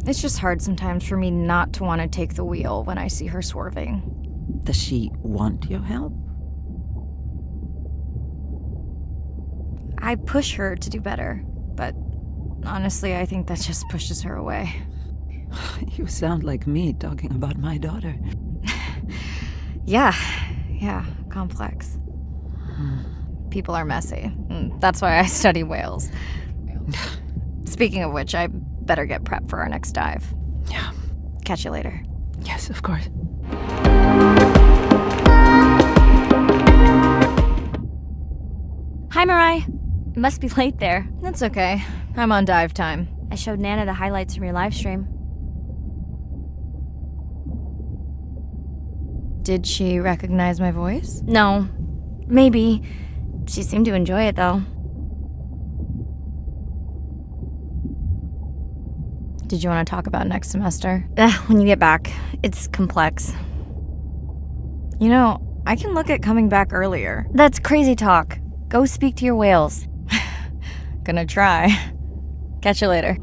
S4: It's just hard sometimes for me not to want to take the wheel when I see her swerving.
S6: Does she want your help?
S4: I push her to do better, but honestly, I think that just pushes her away.
S6: You sound like me talking about my daughter.
S4: Yeah, complex. People are messy. That's why I study whales. Speaking of which, I better get prepped for our next dive.
S6: Yeah.
S4: Catch you later.
S6: Yes, of course.
S5: Hi, Mirai. It must be late there.
S4: That's okay. I'm on dive time.
S5: I showed Nana the highlights from your live stream.
S4: Did she recognize my voice?
S5: No. Maybe. She seemed to enjoy it, though.
S4: Did you want to talk about next semester?
S5: When you get back. It's complex.
S4: You know, I can look at coming back earlier.
S5: That's crazy talk. Go speak to your whales.
S4: Gonna try. Catch you later.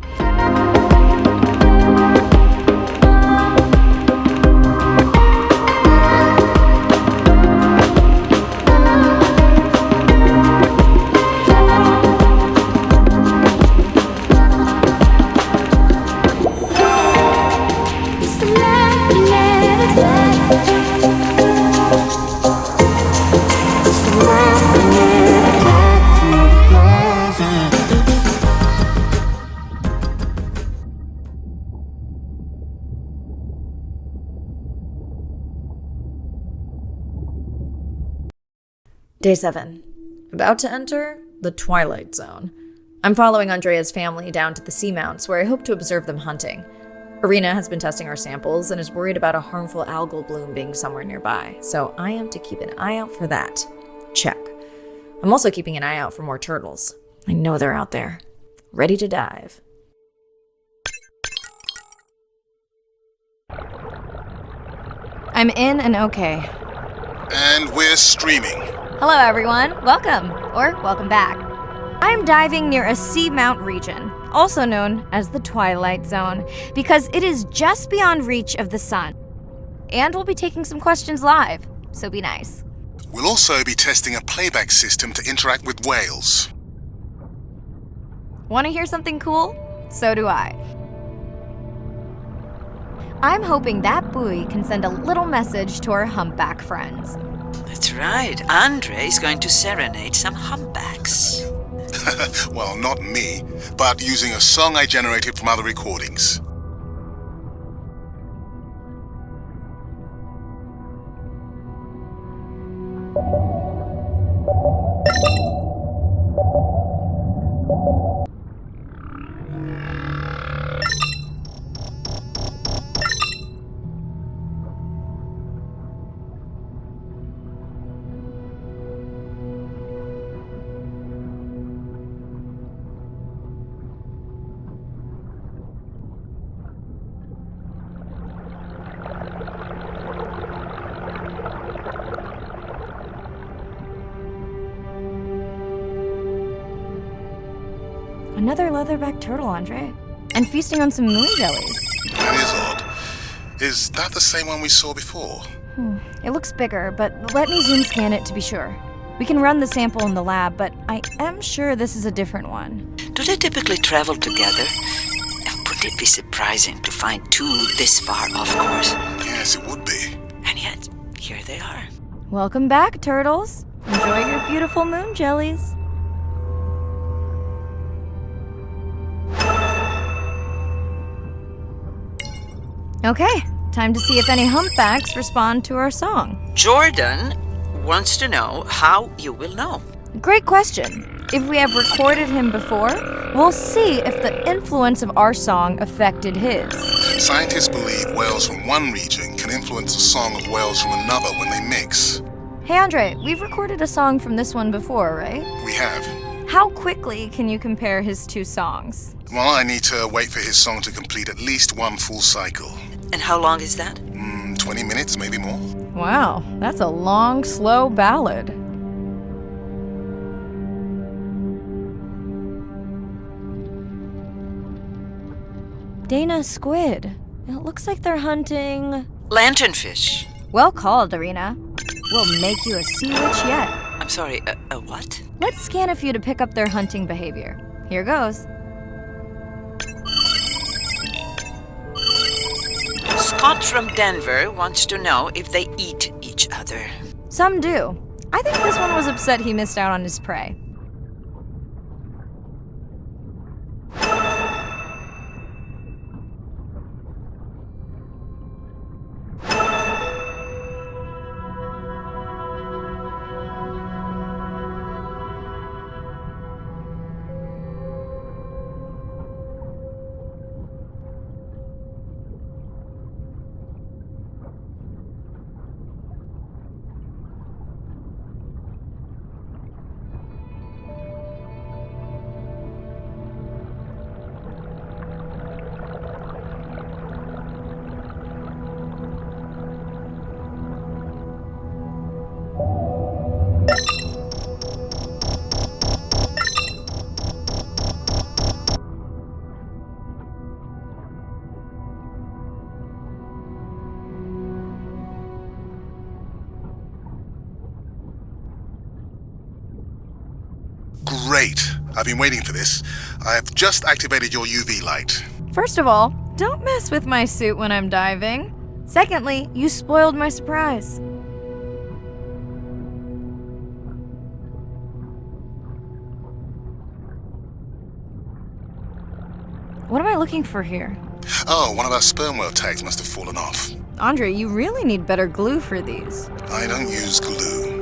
S1: Day 7. About to enter the Twilight Zone. I'm following Andrea's family down to the seamounts where I hope to observe them hunting. Irina has been testing our samples and is worried about a harmful algal bloom being somewhere nearby, so I am to keep an eye out for that. Check. I'm also keeping an eye out for more turtles. I know they're out there, ready to dive.
S4: I'm in and okay.
S2: And we're streaming.
S4: Hello, everyone. Welcome, or welcome back. I'm diving near a seamount region, also known as the Twilight Zone, because it is just beyond reach of the sun. And we'll be taking some questions live, so be nice.
S2: We'll also be testing a playback system to interact with whales.
S4: Want to hear something cool? So do I. I'm hoping that buoy can send a little message to our humpback friends.
S3: That's right. Andre is going to serenade some humpbacks.
S2: Well, not me, but using a song I generated from other recordings.
S4: Another leatherback turtle, Andre. And feasting on some moon jellies.
S2: That is odd. Is that the same one we saw before?
S4: It looks bigger, but let me zoom scan it to be sure. We can run the sample in the lab, but I am sure this is a different one.
S3: Do they typically travel together? Wouldn't it be surprising to find two this far off course?
S2: Yes, it would be.
S3: And yet, here they are.
S4: Welcome back, turtles. Enjoy your beautiful moon jellies. Okay, time to see if any humpbacks respond to our song.
S3: Jordan wants to know how you will know.
S4: Great question. If we have recorded him before, we'll see if the influence of our song affected his.
S2: Scientists believe whales from one region can influence the song of whales from another when they mix.
S4: Hey Andre, we've recorded a song from this one before, right?
S2: We have.
S4: How quickly can you compare his two songs?
S2: Well, I need to wait for his song to complete at least one full cycle.
S3: And how long is that?
S2: 20 minutes, maybe more.
S4: Wow, that's a long, slow ballad. Dana squid. It looks like they're hunting...
S3: Lanternfish.
S4: Well called, Irina. We'll make you a sea witch yet.
S3: I'm sorry, a what?
S4: Let's scan a few to pick up their hunting behavior. Here goes.
S3: Scott from Denver wants to know if they eat each other.
S4: Some do. I think this one was upset he missed out on his prey.
S2: Great. I've been waiting for this. I've just activated your UV light.
S4: First of all, don't mess with my suit when I'm diving. Secondly, you spoiled my surprise. What am I looking for here?
S2: Oh, one of our sperm whale tags must have fallen off.
S4: Andre, you really need better glue for these.
S2: I don't use glue.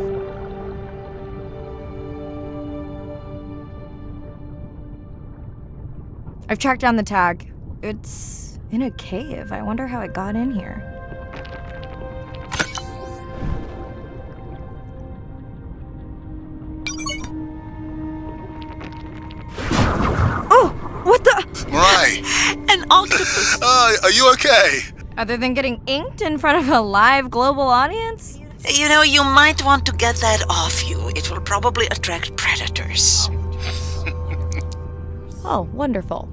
S4: I've tracked down the tag. It's in a cave. I wonder how it got in here. Oh! What the?
S2: Mirai!
S3: An octopus!
S2: Are you okay?
S4: Other than getting inked in front of a live global audience?
S3: You know, you might want to get that off you. It will probably attract predators.
S4: Oh, wonderful.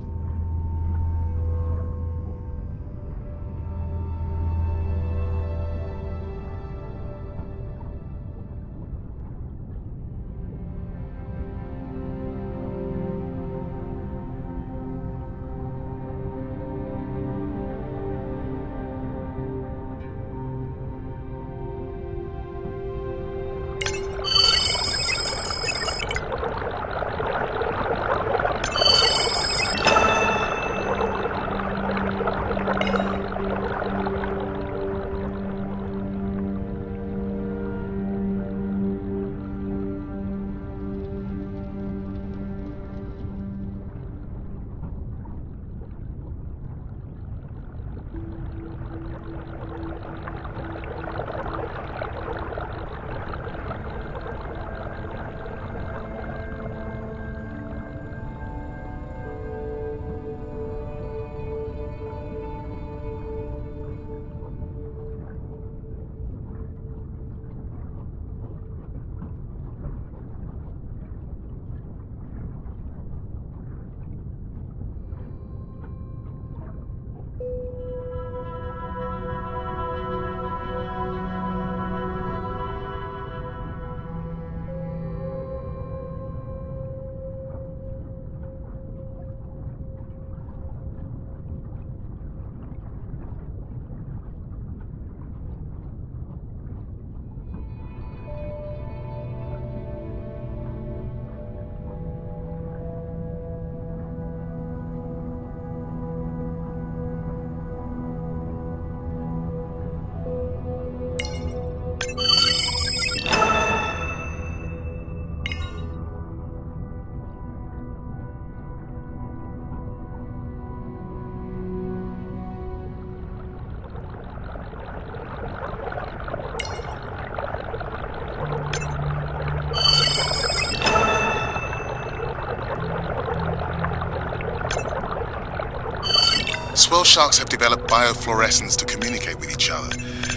S2: Swell sharks have developed biofluorescence to communicate with each other.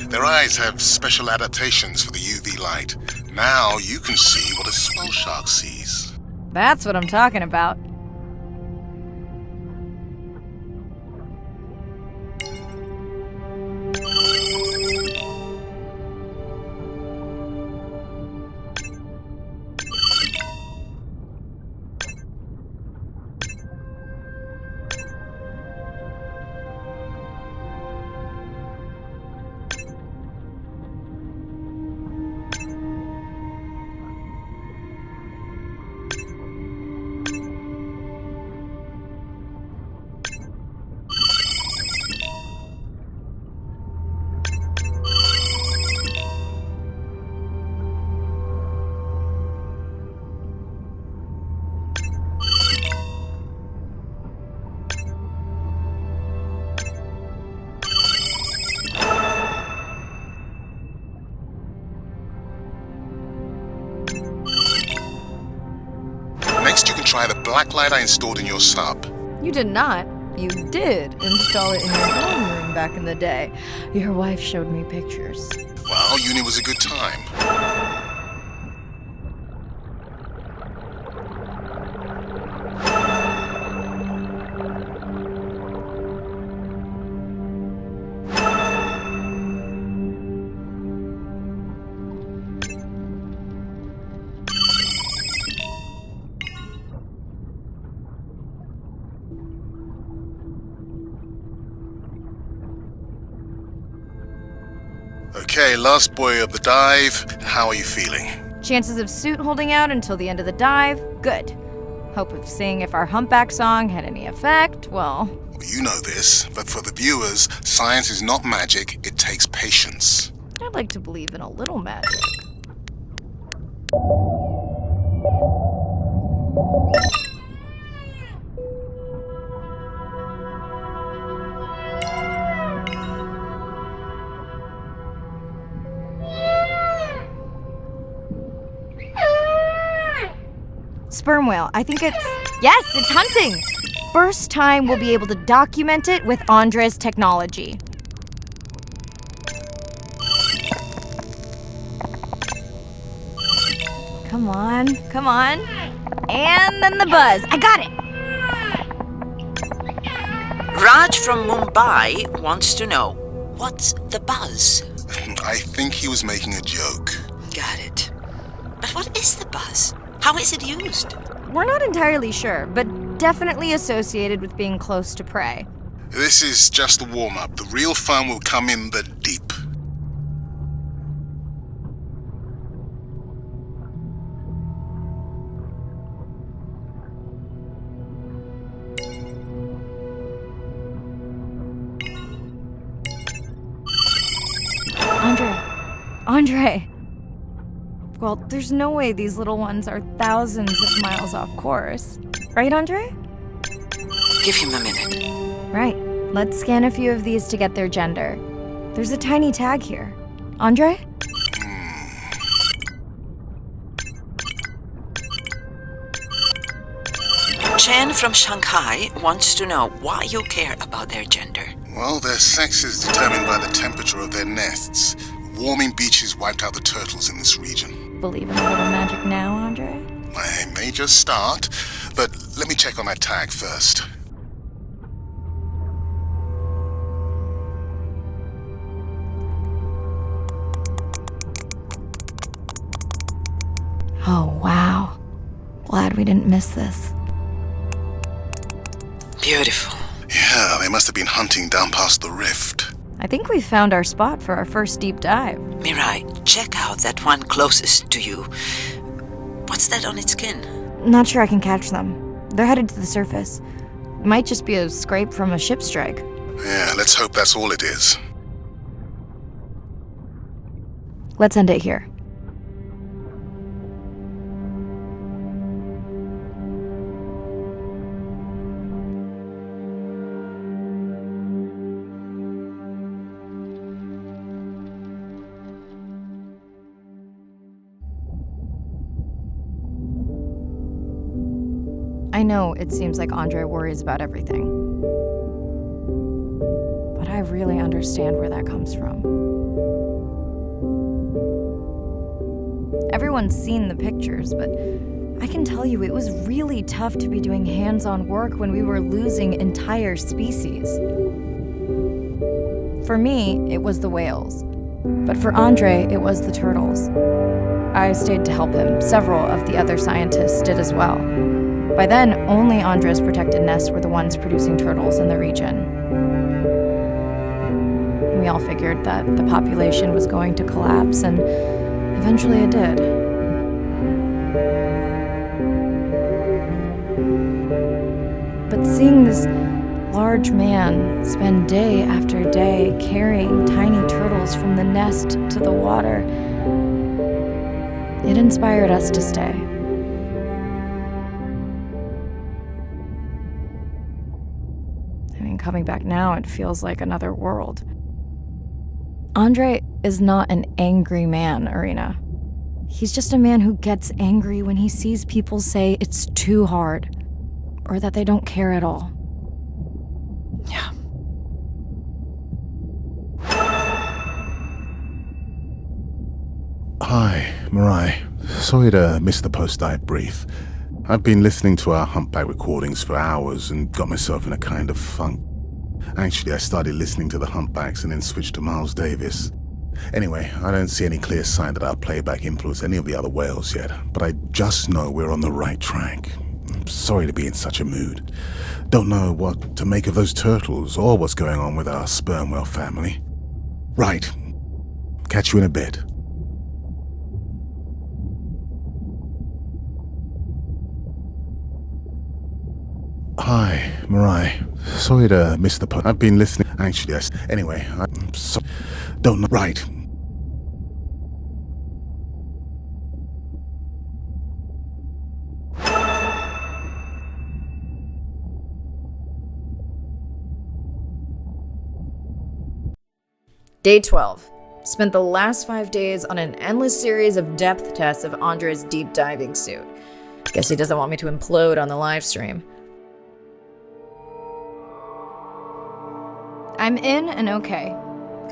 S2: Their eyes have special adaptations for the UV light. Now you can see what a swell shark sees.
S4: That's what I'm talking about.
S2: Next, you can try the black light I installed in your sub.
S4: You did not. You did install it in your dorm room back in the day. Your wife showed me pictures.
S2: Well, uni was a good time. Okay, last boy of the dive. How are you feeling?
S4: Chances of suit holding out until the end of the dive? Good. Hope of seeing if our humpback song had any effect? Well,
S2: You know this, but for the viewers, science is not magic, it takes patience.
S4: I'd like to believe in a little magic. Sperm whale. I think it's... Yes, it's hunting! First time we'll be able to document it with Andre's technology. Come on, come on. And then the buzz. I got it!
S3: Raj from Mumbai wants to know, what's the buzz?
S2: I think he was making a joke.
S3: Got it. But what is the buzz? How is it used?
S4: We're not entirely sure, but definitely associated with being close to prey.
S2: This is just the warm-up. The real fun will come in the deep.
S4: Andre. Well, there's no way these little ones are thousands of miles off course. Right, Andre?
S3: Give him a minute.
S4: Right. Let's scan a few of these to get their gender. There's a tiny tag here. Andre?
S3: Chen from Shanghai wants to know why you care about their gender.
S2: Well, their sex is determined by the temperature of their nests. Warming beaches wiped out the turtles in this region.
S4: Believe in a little magic now, Andre?
S2: I may just start, but let me check on that tag first.
S4: Oh, wow. Glad we didn't miss this.
S3: Beautiful.
S2: Yeah, they must have been hunting down past the rift.
S4: I think we found our spot for our first deep dive.
S3: Mirai, check out that one closest to you. What's that on its skin?
S4: Not sure I can catch them. They're headed to the surface. Might just be a scrape from a ship strike.
S2: Yeah, let's hope that's all it is.
S4: Let's end it here. I know it seems like Andre worries about everything, but I really understand where that comes from. Everyone's seen the pictures, but I can tell you it was really tough to be doing hands-on work when we were losing entire species. For me, it was the whales, but for Andre, it was the turtles. I stayed to help him. Several of the other scientists did as well. By then, only Andre's protected nests were the ones producing turtles in the region. We all figured that the population was going to collapse, and eventually it did. But seeing this large man spend day after day carrying tiny turtles from the nest to the water, it inspired us to stay. Coming back now, it feels like another world. Andre is not an angry man, Irina. He's just a man who gets angry when he sees people say it's too hard, or that they don't care at all.
S6: Yeah.
S2: Hi, Mirai. Sorry to miss the post-dive brief. I've been listening to our humpback recordings for hours and got myself in a kind of funk. Actually, I started listening to the humpbacks and then switched to Miles Davis. Anyway, I don't see any clear sign that our playback influenced any of the other whales yet, but I just know we're on the right track. I'm sorry to be in such a mood. Don't know what to make of those turtles or what's going on with our sperm whale family. Right. Catch you in a bit. Hi, Mirai. Sorry to miss the I've been listening. Actually, yes. Anyway, I'm sorry. Don't know. Right.
S1: Day 12. Spent the last 5 days on an endless series of depth tests of Andre's deep diving suit. Guess he doesn't want me to implode on the live stream.
S4: I'm in and okay.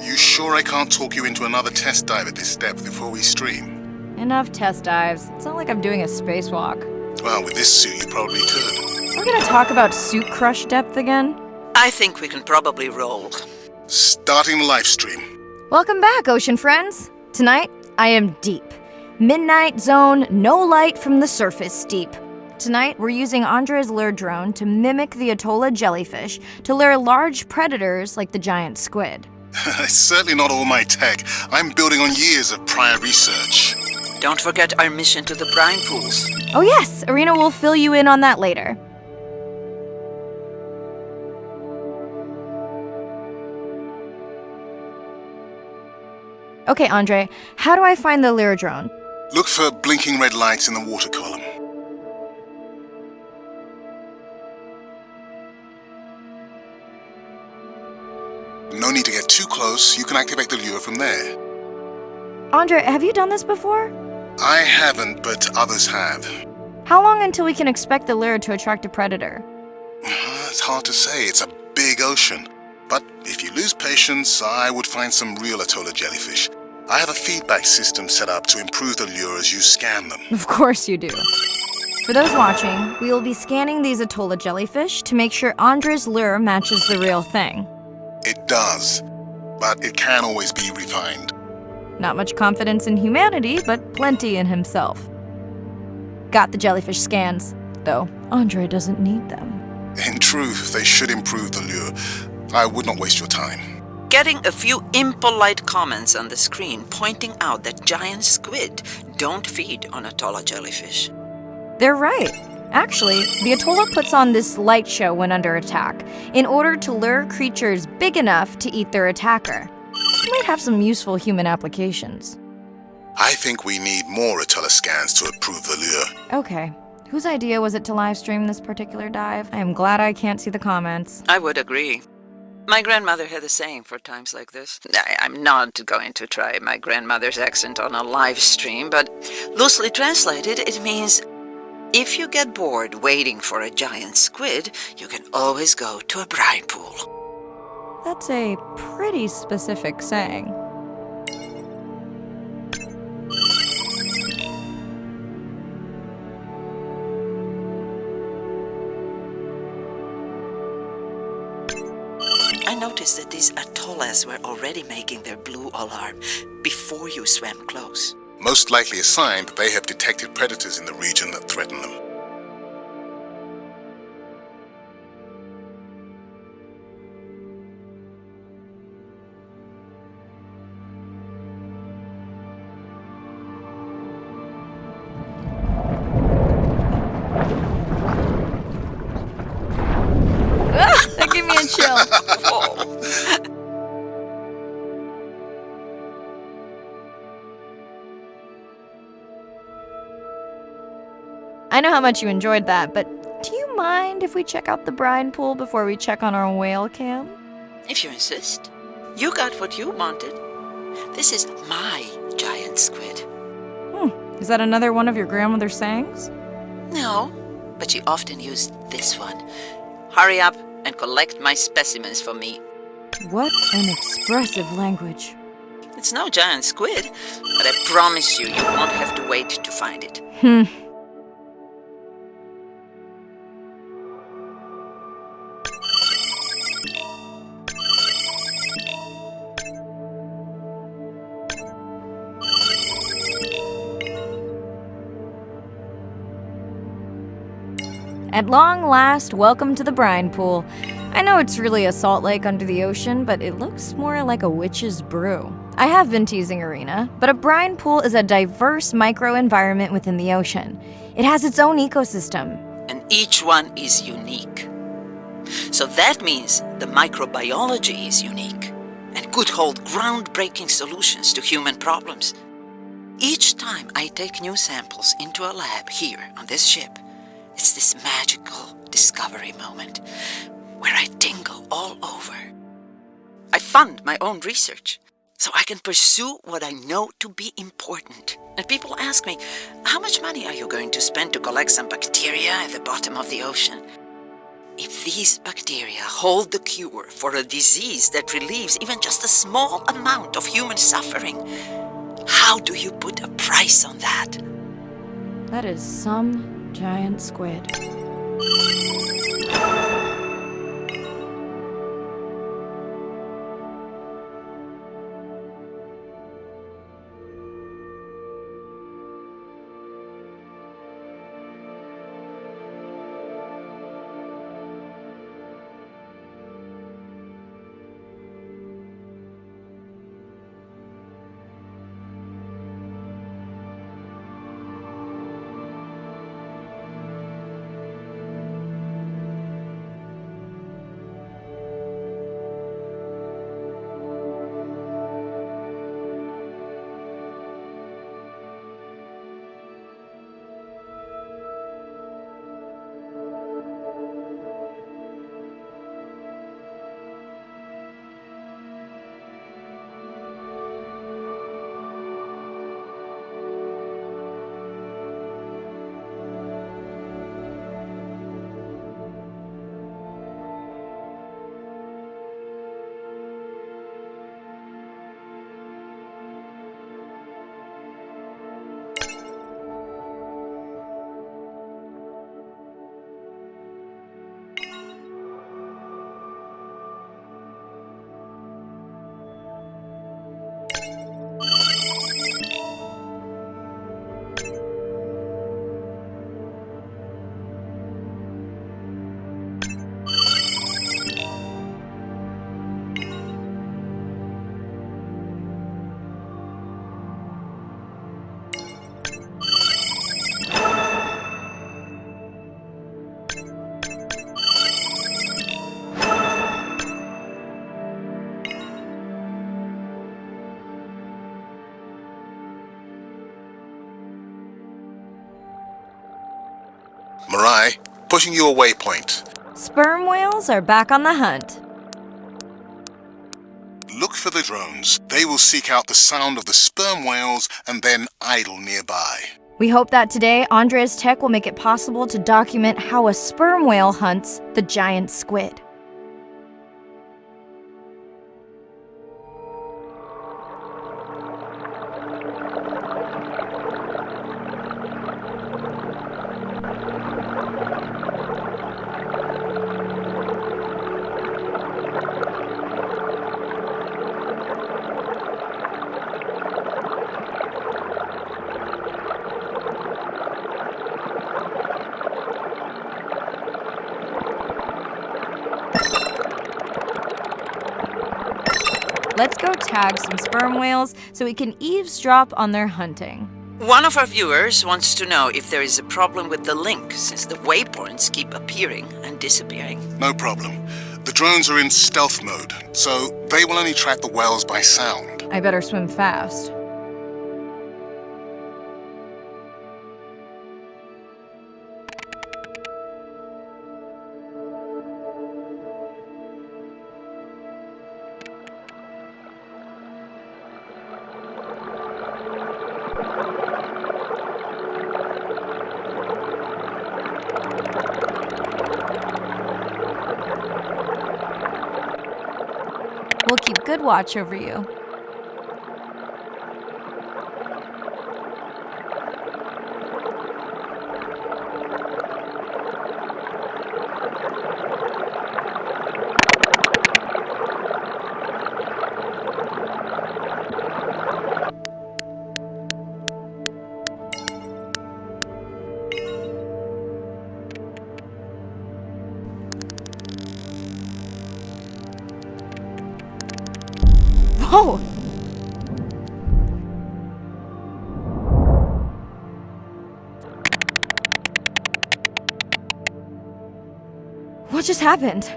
S2: You sure I can't talk you into another test dive at this depth before we stream?
S4: Enough test dives. It's not like I'm doing a spacewalk.
S2: Well, with this suit, you probably could.
S4: We're gonna talk about suit crush depth again?
S3: I think we can probably roll.
S2: Starting the live stream.
S4: Welcome back, ocean friends. Tonight, I am deep. Midnight zone, no light from the surface steep. Tonight, we're using Andre's lure drone to mimic the Atolla jellyfish to lure large predators like the giant squid.
S2: It's certainly not all my tech. I'm building on years of prior research.
S3: Don't forget our mission to the brine pools.
S4: Oh yes, Arena will fill you in on that later. Okay, Andre, how do I find the lure drone?
S2: Look for blinking red lights in the water column. No need to get too close. You can activate the lure from there.
S4: Andre, have you done this before?
S2: I haven't, but others have.
S4: How long until we can expect the lure to attract a predator?
S2: It's hard to say. It's a big ocean. But if you lose patience, I would find some real Atolla jellyfish. I have a feedback system set up to improve the lure as you scan them.
S4: Of course you do. For those watching, we will be scanning these Atolla jellyfish to make sure Andre's lure matches the real thing.
S2: It does, but it can always be refined.
S4: Not much confidence in humanity, but plenty in himself. Got the jellyfish scans, though Andre doesn't need them.
S2: In truth, they should improve the lure. I would not waste your time.
S3: Getting a few impolite comments on the screen pointing out that giant squid don't feed on Atolla jellyfish.
S4: They're right. Actually, the Atolla puts on this light show when under attack, in order to lure creatures big enough to eat their attacker. It might have some useful human applications.
S2: I think we need more Atolla scans to improve the lure.
S4: Okay. Whose idea was it to live stream this particular dive? I am glad I can't see the comments.
S3: I would agree. My grandmother had a saying for times like this. I'm not going to try my grandmother's accent on a live stream, but loosely translated, it means if you get bored waiting for a giant squid, you can always go to a brine pool.
S4: That's a pretty specific saying.
S3: I noticed that these atollas were already making their blue alarm before you swam close.
S2: Most likely a sign that they have detected predators in the region that threaten them.
S4: That gave me a chill. I know how much you enjoyed that, but do you mind if we check out the brine pool before we check on our whale cam?
S3: If you insist. You got what you wanted. This is my giant squid.
S4: Is that another one of your grandmother's sayings?
S3: No, but she often used this one. Hurry up and collect my specimens for me.
S4: What an expressive language.
S3: It's no giant squid, but I promise you, you won't have to wait to find it.
S4: At long last, welcome to the brine pool. I know it's really a salt lake under the ocean, but it looks more like a witch's brew. I have been teasing Arena, but a brine pool is a diverse microenvironment within the ocean. It has its own ecosystem.
S3: And each one is unique. So that means the microbiology is unique and could hold groundbreaking solutions to human problems. Each time I take new samples into a lab here on this ship, it's this magical discovery moment where I tingle all over. I fund my own research so I can pursue what I know to be important. And people ask me, how much money are you going to spend to collect some bacteria at the bottom of the ocean? If these bacteria hold the cure for a disease that relieves even just a small amount of human suffering, how do you put a price on that?
S4: That is some giant squid.
S2: Mirai, pushing you a waypoint.
S4: Sperm whales are back on the hunt.
S2: Look for the drones. They will seek out the sound of the sperm whales and then idle nearby.
S4: We hope that today, Andrea's tech will make it possible to document how a sperm whale hunts the giant squid. Let's go tag some sperm whales so we can eavesdrop on their hunting.
S3: One of our viewers wants to know if there is a problem with the link, since the waypoints keep appearing and disappearing.
S2: No problem. The drones are in stealth mode, so they will only track the whales by sound.
S4: I better swim fast. We'll keep good watch over you. Whoa! What just happened?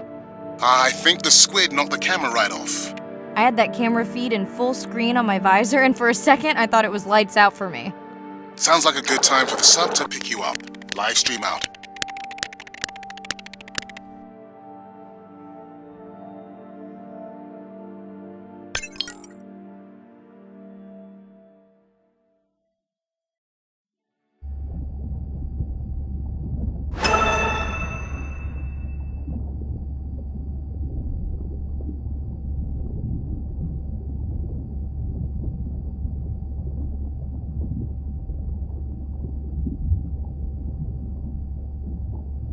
S2: I think the squid knocked the camera right off.
S4: I had that camera feed in full screen on my visor, and for a second I thought it was lights out for me.
S2: Sounds like a good time for the sub to pick you up. Live stream out.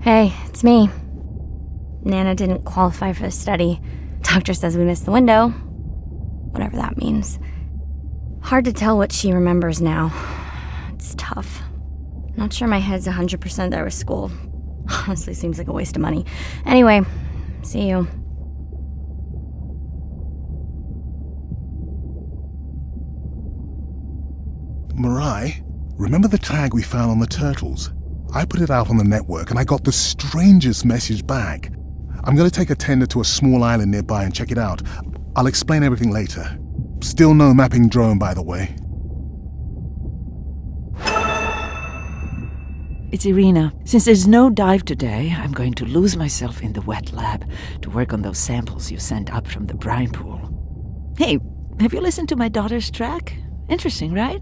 S5: Hey, it's me. Nana didn't qualify for the study. Doctor says we missed the window. Whatever that means. Hard to tell what she remembers now. It's tough. Not sure my head's 100% there with school. Honestly, seems like a waste of money. Anyway, see you.
S2: Mirai, remember the tag we found on the turtles? I put it out on the network and I got the strangest message back. I'm going to take a tender to a small island nearby and check it out. I'll explain everything later. Still no mapping drone, by the way.
S6: It's Irina. Since there's no dive today, I'm going to lose myself in the wet lab to work on those samples you sent up from the brine pool. Hey, have you listened to my daughter's track? Interesting, right?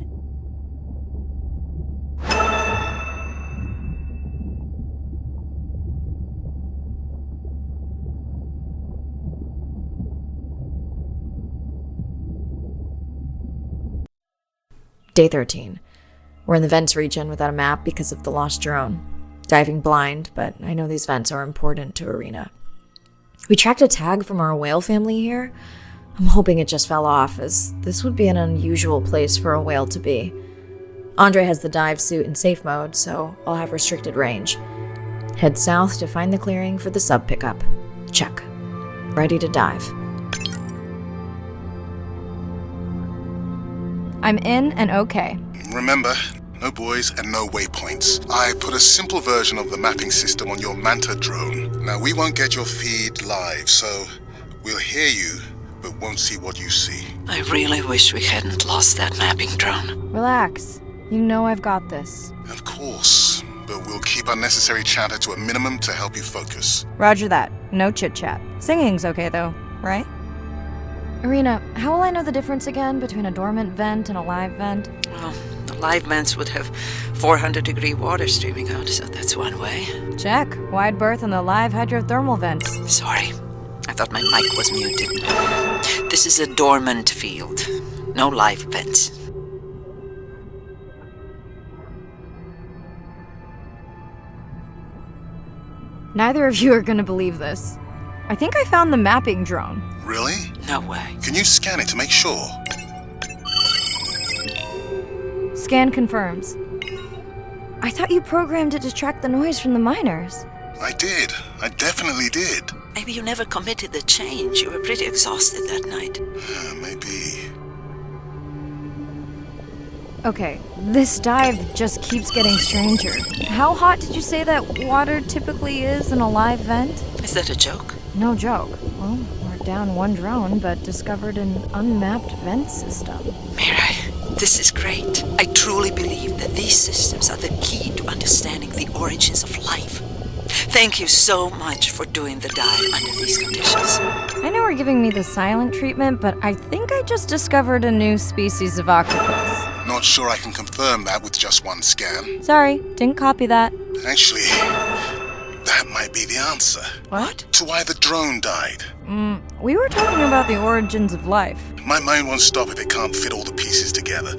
S1: Day 13. We're in the vents region without a map because of the lost drone. Diving blind, but I know these vents are important to Irina. We tracked a tag from our whale family here. I'm hoping it just fell off, as this would be an unusual place for a whale to be. Andre has the dive suit in safe mode, so I'll have restricted range. Head south to find the clearing for the sub pickup. Check. Ready to dive.
S4: I'm in and okay.
S2: Remember, no buoys and no waypoints. I put a simple version of the mapping system on your Manta drone. Now, we won't get your feed live, so we'll hear you, but won't see what you see.
S3: I really wish we hadn't lost that mapping drone.
S4: Relax. You know I've got this.
S2: Of course, but we'll keep unnecessary chatter to a minimum to help you focus.
S4: Roger that. No chit-chat. Singing's okay though, right? Irina, how will I know the difference again between a dormant vent and a live vent?
S3: Well, the live vents would have 400-degree water streaming out, so that's one way.
S4: Check. Wide berth in the live hydrothermal vents.
S3: Sorry, I thought my mic was muted. This is a dormant field. No live vents.
S4: Neither of you are gonna believe this. I think I found the mapping drone.
S2: Really?
S3: No way.
S2: Can you scan it to make sure?
S4: Scan confirms. I thought you programmed it to track the noise from the miners.
S2: I did. I definitely did.
S3: Maybe you never committed the change. You were pretty exhausted that night.
S2: Maybe.
S4: Okay, this dive just keeps getting stranger. How hot did you say that water typically is in a live vent?
S3: Is that a joke?
S4: No joke. Well, we're down one drone, but discovered an unmapped vent system.
S3: Mirai, this is great. I truly believe that these systems are the key to understanding the origins of life. Thank you so much for doing the dive under these conditions.
S4: I know we're giving me the silent treatment, but I think I just discovered a new species of octopus.
S2: Not sure I can confirm that with just one scan.
S4: Sorry, didn't copy that.
S2: Actually, that might be the answer.
S4: What?
S2: To why the drone died.
S4: We were talking about the origins of life.
S2: My mind won't stop if it can't fit all the pieces together.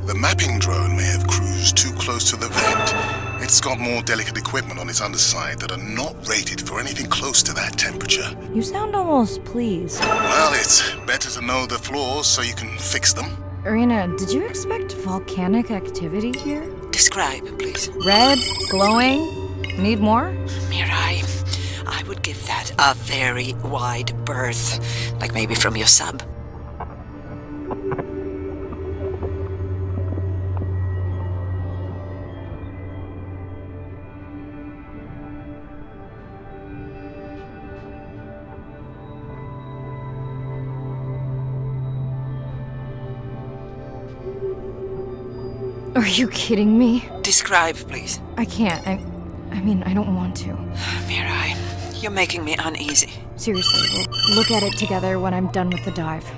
S2: The mapping drone may have cruised too close to the vent. It's got more delicate equipment on its underside that are not rated for anything close to that temperature.
S4: You sound almost pleased.
S2: Well, it's better to know the flaws so you can fix them.
S4: Irina, did you expect volcanic activity here?
S3: Describe, please.
S4: Red, glowing. Need more?
S3: Mirai, I would give that a very wide berth. Like maybe from your sub.
S4: Are you kidding me?
S3: Describe, please.
S4: I can't. I mean, I don't want to.
S3: Mirai, you're making me uneasy.
S4: Seriously, we'll look at it together when I'm done with the dive.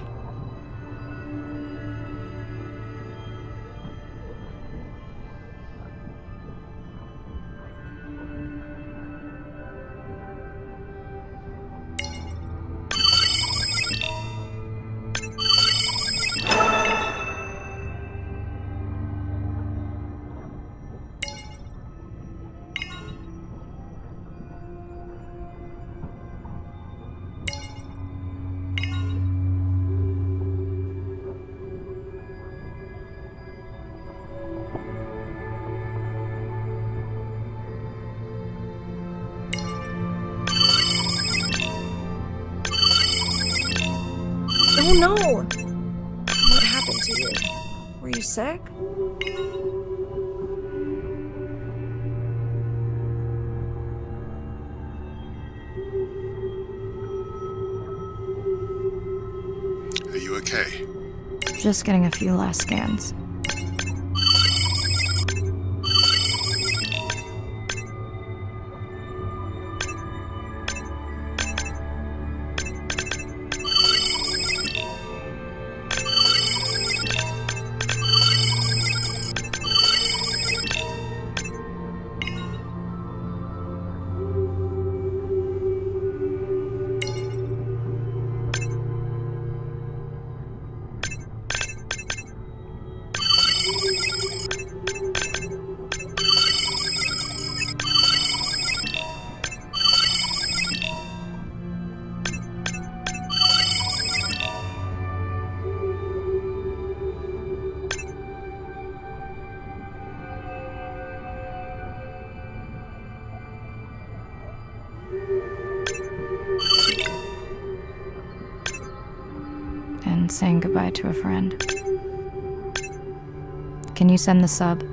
S1: Oh no! What happened to you? Were you sick?
S2: Are you okay?
S4: Just getting a few last scans. And saying goodbye to a friend. Can you send the sub?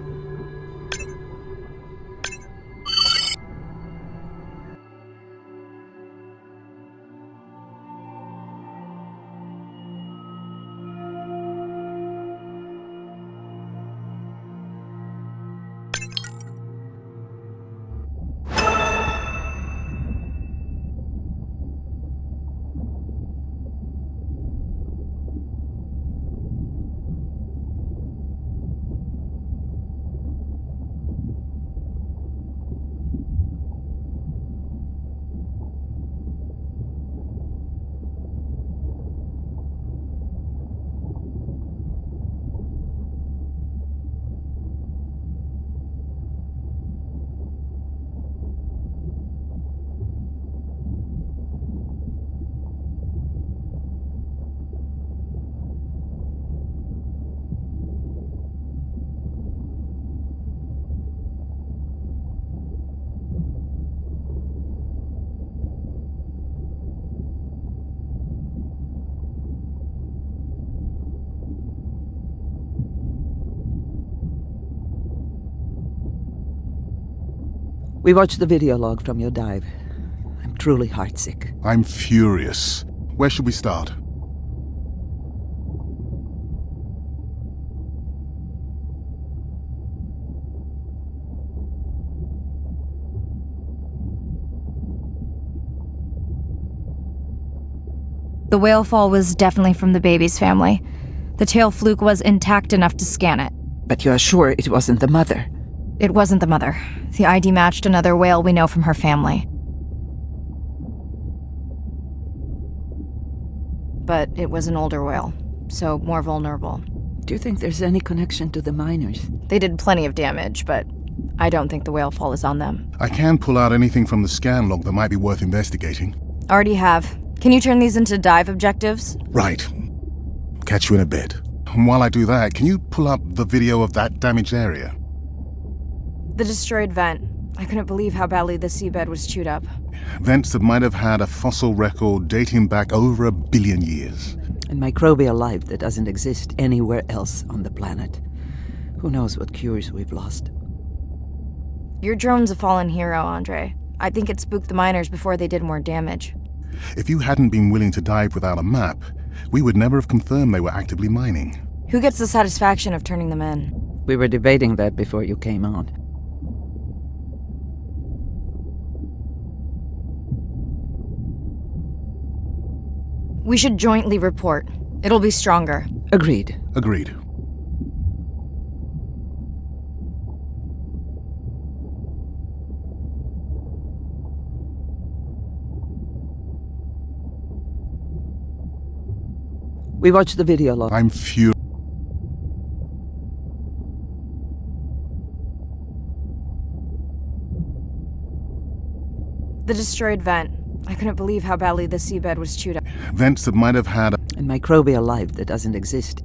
S6: We watched the video log from your dive. I'm truly heartsick.
S2: I'm furious. Where should we start?
S4: The whale fall was definitely from the baby's family. The tail fluke was intact enough to scan it.
S6: But you're sure it wasn't the mother?
S4: It wasn't the mother. The ID matched another whale we know from her family. but it was an older whale, so more vulnerable.
S6: Do you think there's any connection to the miners?
S4: They did plenty of damage, but I don't think the whale fall is on them.
S2: I can pull out anything from the scan log that might be worth investigating.
S4: Already have. Can you turn these into dive objectives?
S2: Right. Catch you in a bit. And while I do that, can you pull up the video of that damaged area?
S4: The destroyed vent. I couldn't believe how badly the seabed was chewed up.
S2: Vents that might have had a fossil record dating back over 1 billion years.
S6: And microbial life that doesn't exist anywhere else on the planet. Who knows what cures we've lost.
S4: Your drone's a fallen hero, Andre. I think it spooked the miners before they did more damage.
S2: If you hadn't been willing to dive without a map, we would never have confirmed they were actively mining.
S4: Who gets the satisfaction of turning them in?
S6: We were debating that before you came on.
S4: We should jointly report. It'll be stronger.
S6: Agreed.
S2: Agreed.
S6: We watched the video log.
S2: I'm furious.
S4: The destroyed vent. I couldn't believe how badly the seabed was chewed up.
S2: Vents that might have had a...
S6: And microbial life that doesn't exist.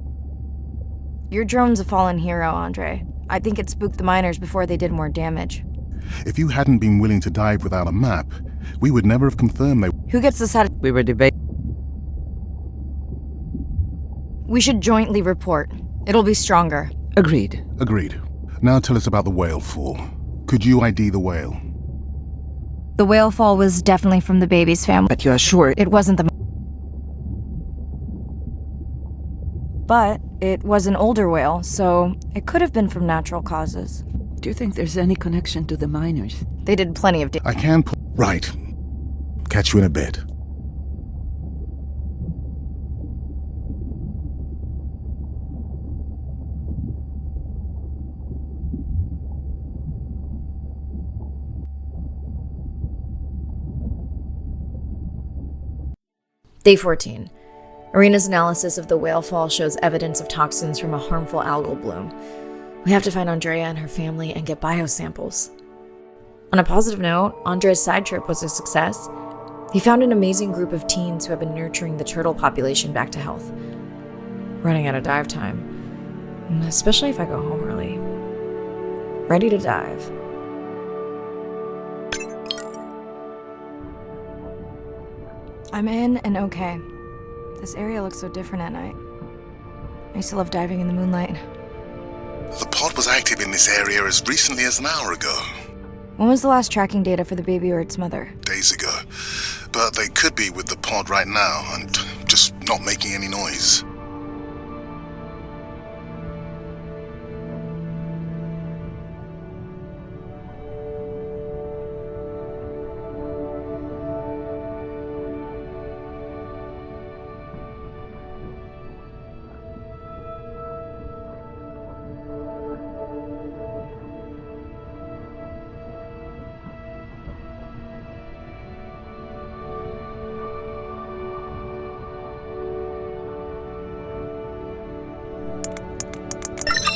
S4: Your drone's a fallen hero, Andre. I think it spooked the miners before they did more damage.
S2: If you hadn't been willing to dive without a map, we would never have confirmed they...
S4: Who gets the
S6: We were debating.
S4: We should jointly report. It'll be stronger.
S6: Agreed.
S2: Agreed. Now tell us about the whale fall. Could you ID the whale?
S4: The whale fall was definitely from the baby's family.
S6: But you're sure
S4: It wasn't the... But it was an older whale, so it could have been from natural causes.
S6: Do you think there's any connection to the miners?
S4: They did plenty of
S2: I can pull... Right. Catch you in a bit.
S1: Day 14. Arena's analysis of the whale fall shows evidence of toxins from a harmful algal bloom. We have to find Andrea and her family and get biosamples. On a positive note, Andrea's side trip was a success. He found an amazing group of teens who have been nurturing the turtle population back to health. Running out of dive time, especially if I go home early. Ready to dive.
S4: I'm in and okay. This area looks so different at night. I used to love diving in the moonlight.
S2: The pod was active in this area as recently as an hour ago.
S4: When was the last tracking data for the baby or its mother?
S2: Days ago. But they could be with the pod right now and just not making any noise.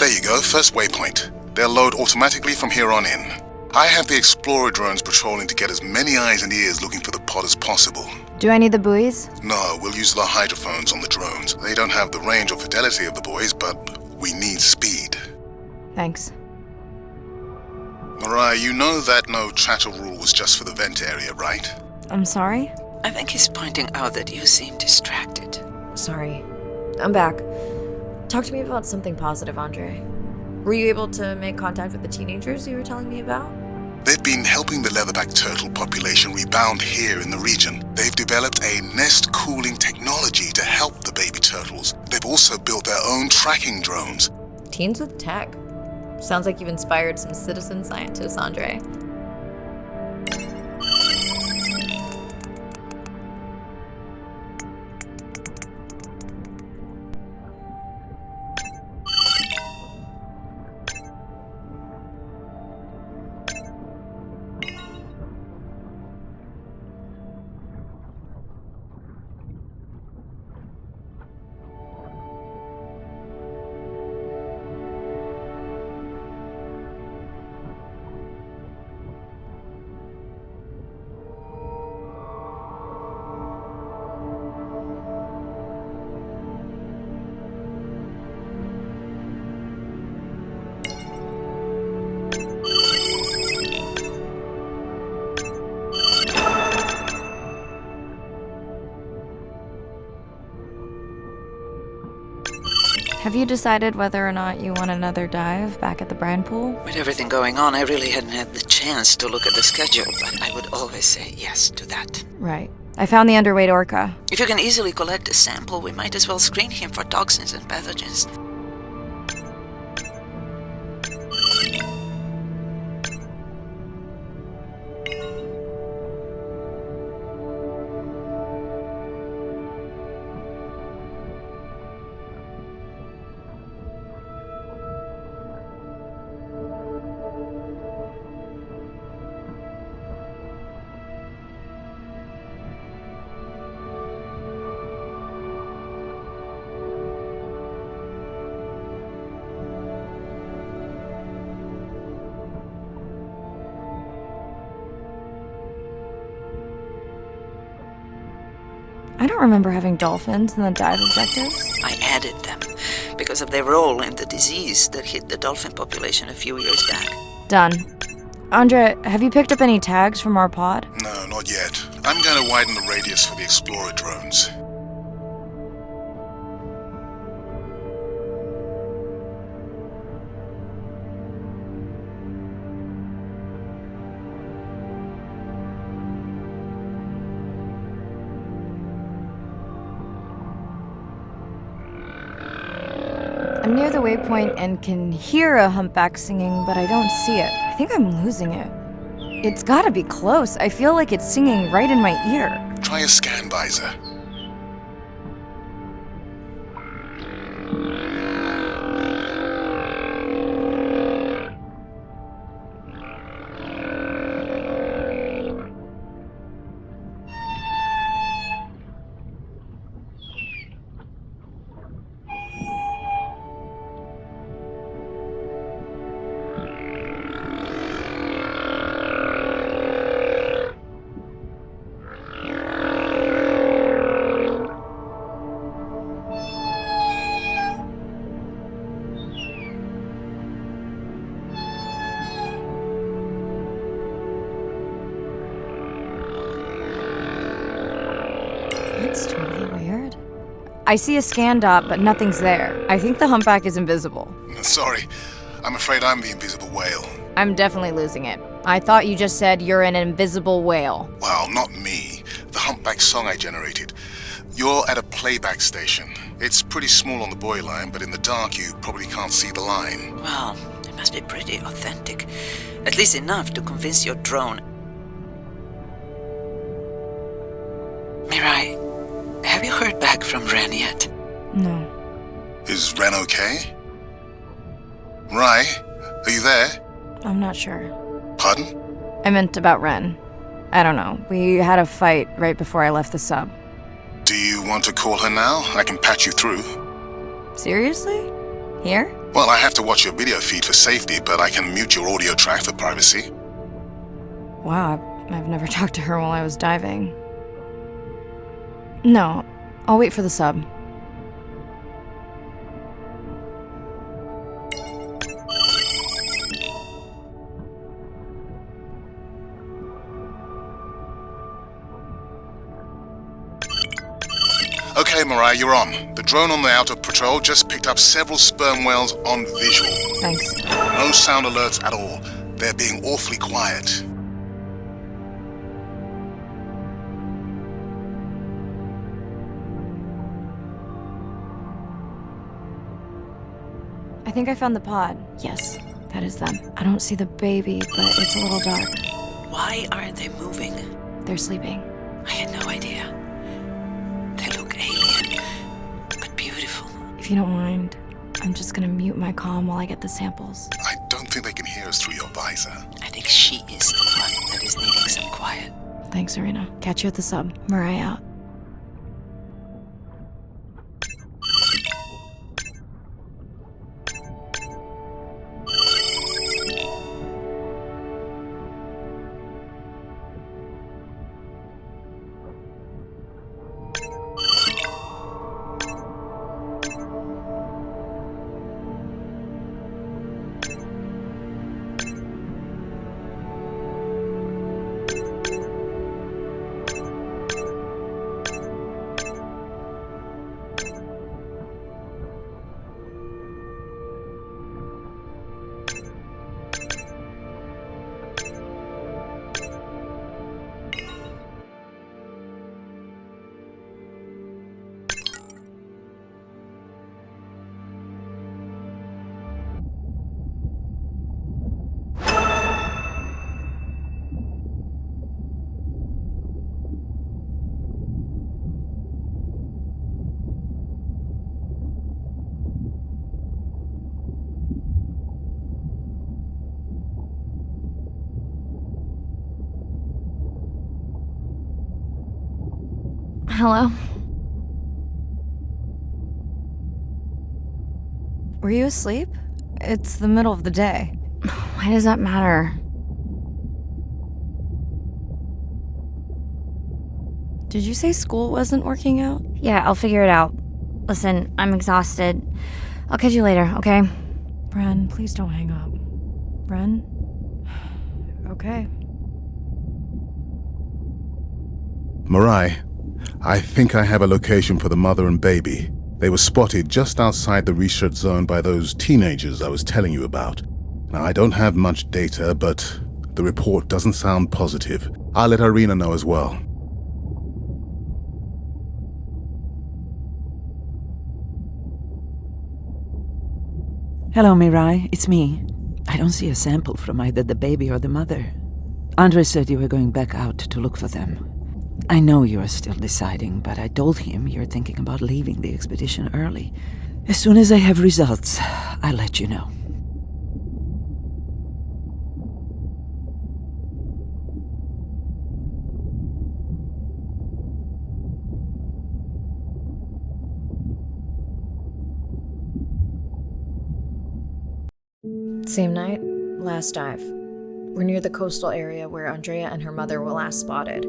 S2: There you go, first waypoint. They'll load automatically from here on in. I have the Explorer drones patrolling to get as many eyes and ears looking for the pod as possible.
S4: Do I need the buoys?
S2: No, we'll use the hydrophones on the drones. They don't have the range or fidelity of the boys, but we need speed.
S4: Thanks.
S2: Mariah, you know that no chatter rule was just for the vent area, right?
S4: I'm sorry?
S3: I think he's pointing out that you seem distracted.
S1: Sorry. I'm back. Talk to me about something positive, Andre. Were you able to make contact with the teenagers you were telling me about?
S2: They've been helping the leatherback turtle population rebound here in the region. They've developed a nest cooling technology to help the baby turtles. They've also built their own tracking drones.
S1: Teens with tech. Sounds like you've inspired some citizen scientists, Andre.
S4: Have you decided whether or not you want another dive back at the brine pool?
S3: With everything going on, I really hadn't had the chance to look at the schedule, but I would always say yes to that.
S4: Right. I found the underweight orca.
S3: If you can easily collect a sample, we might as well screen him for toxins and pathogens.
S4: I don't remember having dolphins in the dive objectives.
S3: I added them because of their role in the disease that hit the dolphin population a few years back.
S4: Done. Andre, have you picked up any tags from our pod?
S2: No, not yet. I'm going to widen the radius for the Explorer drones.
S4: I'm near the waypoint and can hear a humpback singing, but I don't see it. I think I'm losing it. It's gotta be close. I feel like it's singing right in my ear.
S2: Try a scan visor.
S4: That's totally weird. I see a scan dot, but nothing's there. I think the humpback is invisible.
S2: Sorry, I'm afraid I'm the invisible whale.
S4: I'm definitely losing it. I thought you just said you're an invisible whale.
S2: Well, not me. The humpback song I generated. You're at a playback station. It's pretty small on the buoy line, but in the dark you probably can't see the line.
S3: Well, it must be pretty authentic. At least enough to convince your drone. Mirai, have you heard back from Ren yet?
S4: No.
S2: Is Ren okay? Rai, are you there?
S4: I'm not sure.
S2: Pardon?
S4: I meant about Ren. I don't know. We had a fight right before I left the sub.
S2: Do you want to call her now? I can patch you through.
S4: Seriously? Here?
S2: Well, I have to watch your video feed for safety, but I can mute your audio track for privacy.
S4: Wow, I've never talked to her while I was diving. No, I'll wait for the sub.
S2: Okay, Mirai, you're on. The drone on the outer patrol just picked up several sperm whales on visual.
S4: Thanks.
S2: No sound alerts at all. They're being awfully quiet.
S4: I think I found the pod. Yes, that is them. I don't see the baby, but it's a little dark.
S3: Why aren't they moving?
S4: They're sleeping.
S3: I had no idea. They look alien, but beautiful.
S4: If you don't mind, I'm just gonna mute my comm while I get the samples.
S2: I don't think they can hear us through your visor.
S3: I think she is the one that is needing some quiet.
S4: Thanks, Arena. Catch you at the sub. Mirai out. Hello? Were you asleep? It's the middle of the day.
S5: Why does that matter?
S4: Did you say school wasn't working out?
S5: Yeah, I'll figure it out. Listen, I'm exhausted. I'll catch you later, okay?
S4: Bren, please don't hang up. Bren? Okay.
S2: Mirai, I think I have a location for the mother and baby. They were spotted just outside the research zone by those teenagers I was telling you about. Now, I don't have much data, but the report doesn't sound positive. I'll let Irina know as well.
S6: Hello, Mirai. It's me. I don't see a sample from either the baby or the mother. Andre said you were going back out to look for them. I know you are still deciding, but I told him you're thinking about leaving the expedition early. As soon as I have results, I'll let you know.
S1: Same night, last dive. We're near the coastal area where Andrea and her mother were last spotted.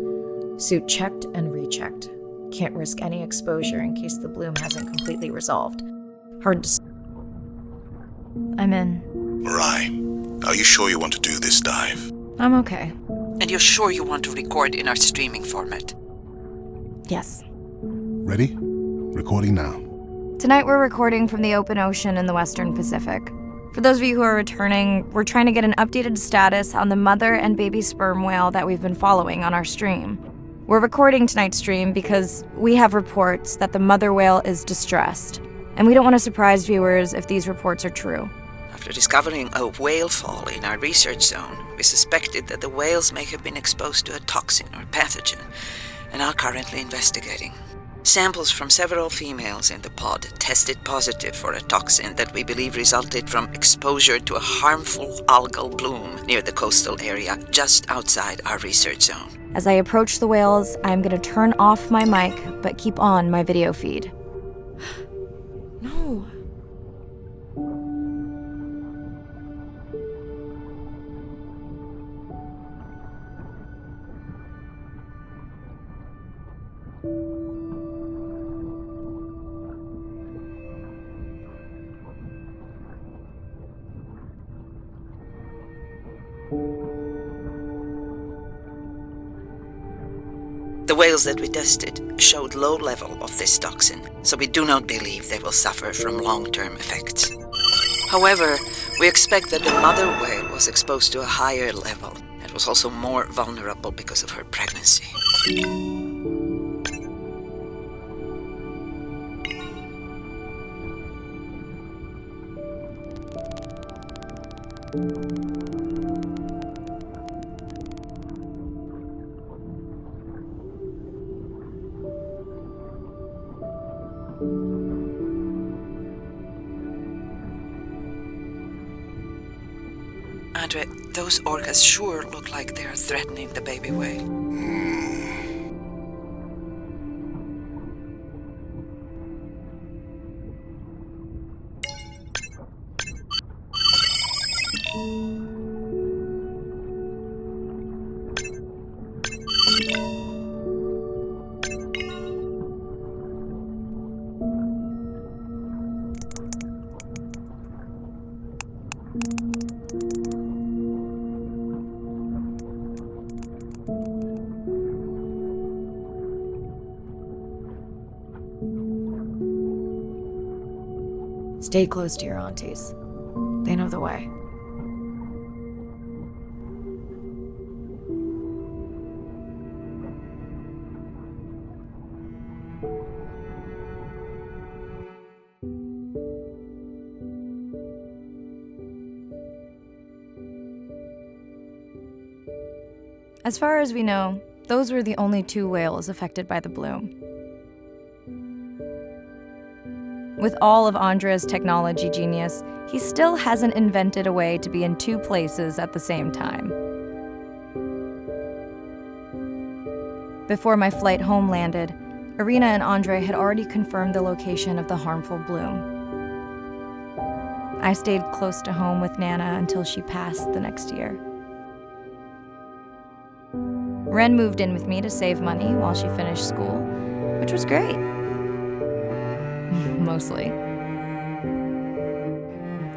S1: Suit checked and rechecked. Can't risk any exposure in case the bloom hasn't completely resolved. Hard to...
S4: I'm in.
S2: Mirai, are you sure you want to do this dive?
S4: I'm okay.
S3: And you're sure you want to record in our streaming format?
S4: Yes.
S2: Ready? Recording now.
S4: Tonight we're recording from the open ocean in the Western Pacific. For those of you who are returning, we're trying to get an updated status on the mother and baby sperm whale that we've been following on our stream. We're recording tonight's stream because we have reports that the mother whale is distressed, and we don't want to surprise viewers if these reports are true.
S3: After discovering a whale fall in our research zone, we suspected that the whales may have been exposed to a toxin or pathogen, and are currently investigating. Samples from several females in the pod tested positive for a toxin that we believe resulted from exposure to a harmful algal bloom near the coastal area just outside our research zone.
S4: As I approach the whales, I'm going to turn off my mic, but keep on my video feed.
S1: No.
S3: The whales that we tested showed low level of this toxin, so we do not believe they will suffer from long-term effects. However, we expect that the mother whale was exposed to a higher level and was also more vulnerable because of her pregnancy. Andre, those orcas sure look like they are threatening the baby whale.
S1: Stay close to your aunties. They know the way.
S4: As far as we know, those were the only 2 whales affected by the bloom. With all of Andrea's technology genius, he still hasn't invented a way to be in 2 places at the same time. Before my flight home landed, Irina and Andre had already confirmed the location of the harmful bloom. I stayed close to home with Nana until she passed the next year. Ren moved in with me to save money while she finished school, which was great. Mostly.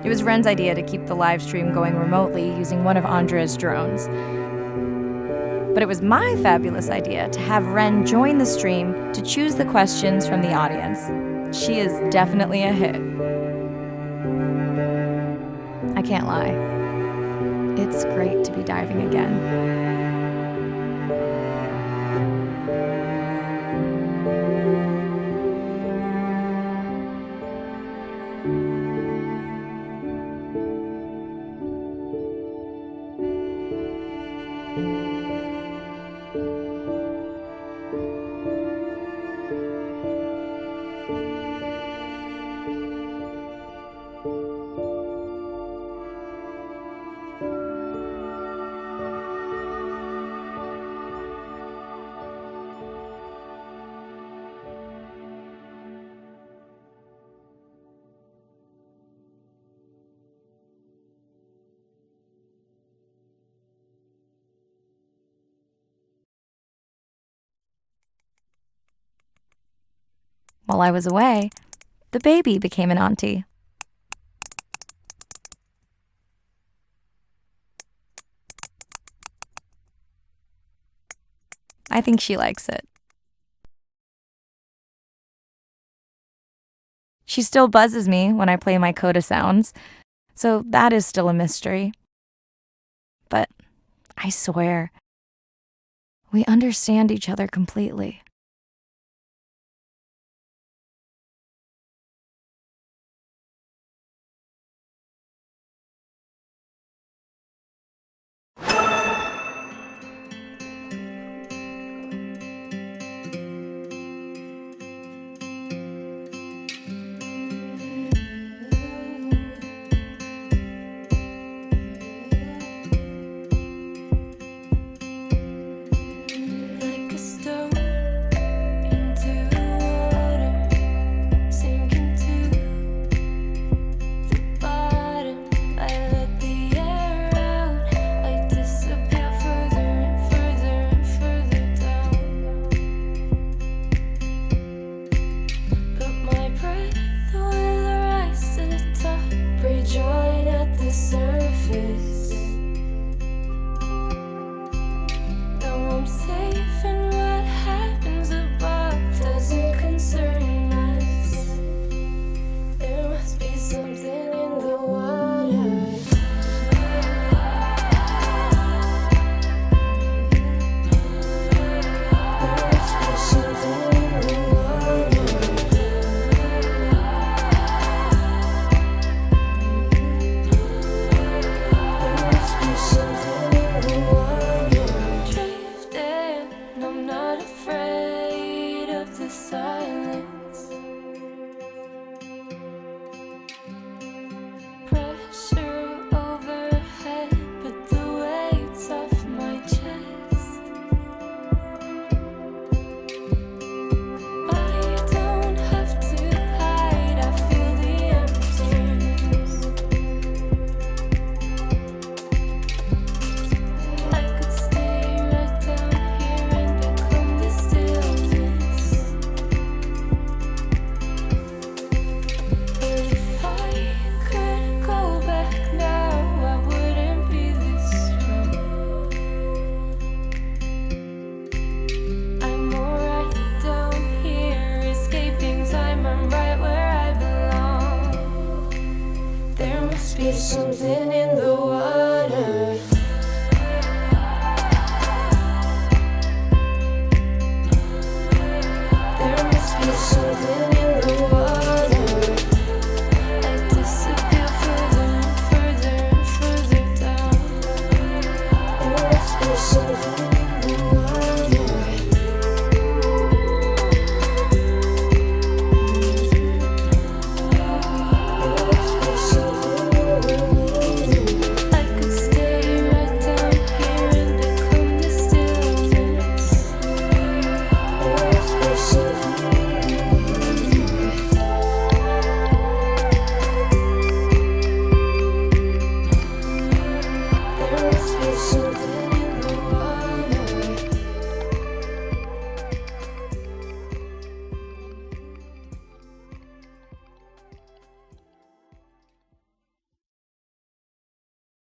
S4: It was Ren's idea to keep the live stream going remotely using one of Andrea's drones. But it was my fabulous idea to have Ren join the stream to choose the questions from the audience. She is definitely a hit. I can't lie. It's great to be diving again. While I was away, the baby became an auntie. I think she likes it. She still buzzes me when I play my coda sounds, so that is still a mystery. But I swear, we understand each other completely.
S7: Like a stone into water, sinking to the bottom. I let the air out. I disappear further and further and further down. But my breath will rise to the top, rejoin at the surface. Now I'm safe, and what happens above doesn't concern us. There must be something in the water. There must be something in the There must be something in the water. Drifting, I'm not afraid of the silence. Pressure overhead, but the weight's off my chest. I don't have to hide, I feel the emptiness. I could stay right down here and become the stillness. But if I could go back now, I wouldn't be this strong. I'm alright down here, escaping time. I'm right where I belong. There must be something in the water.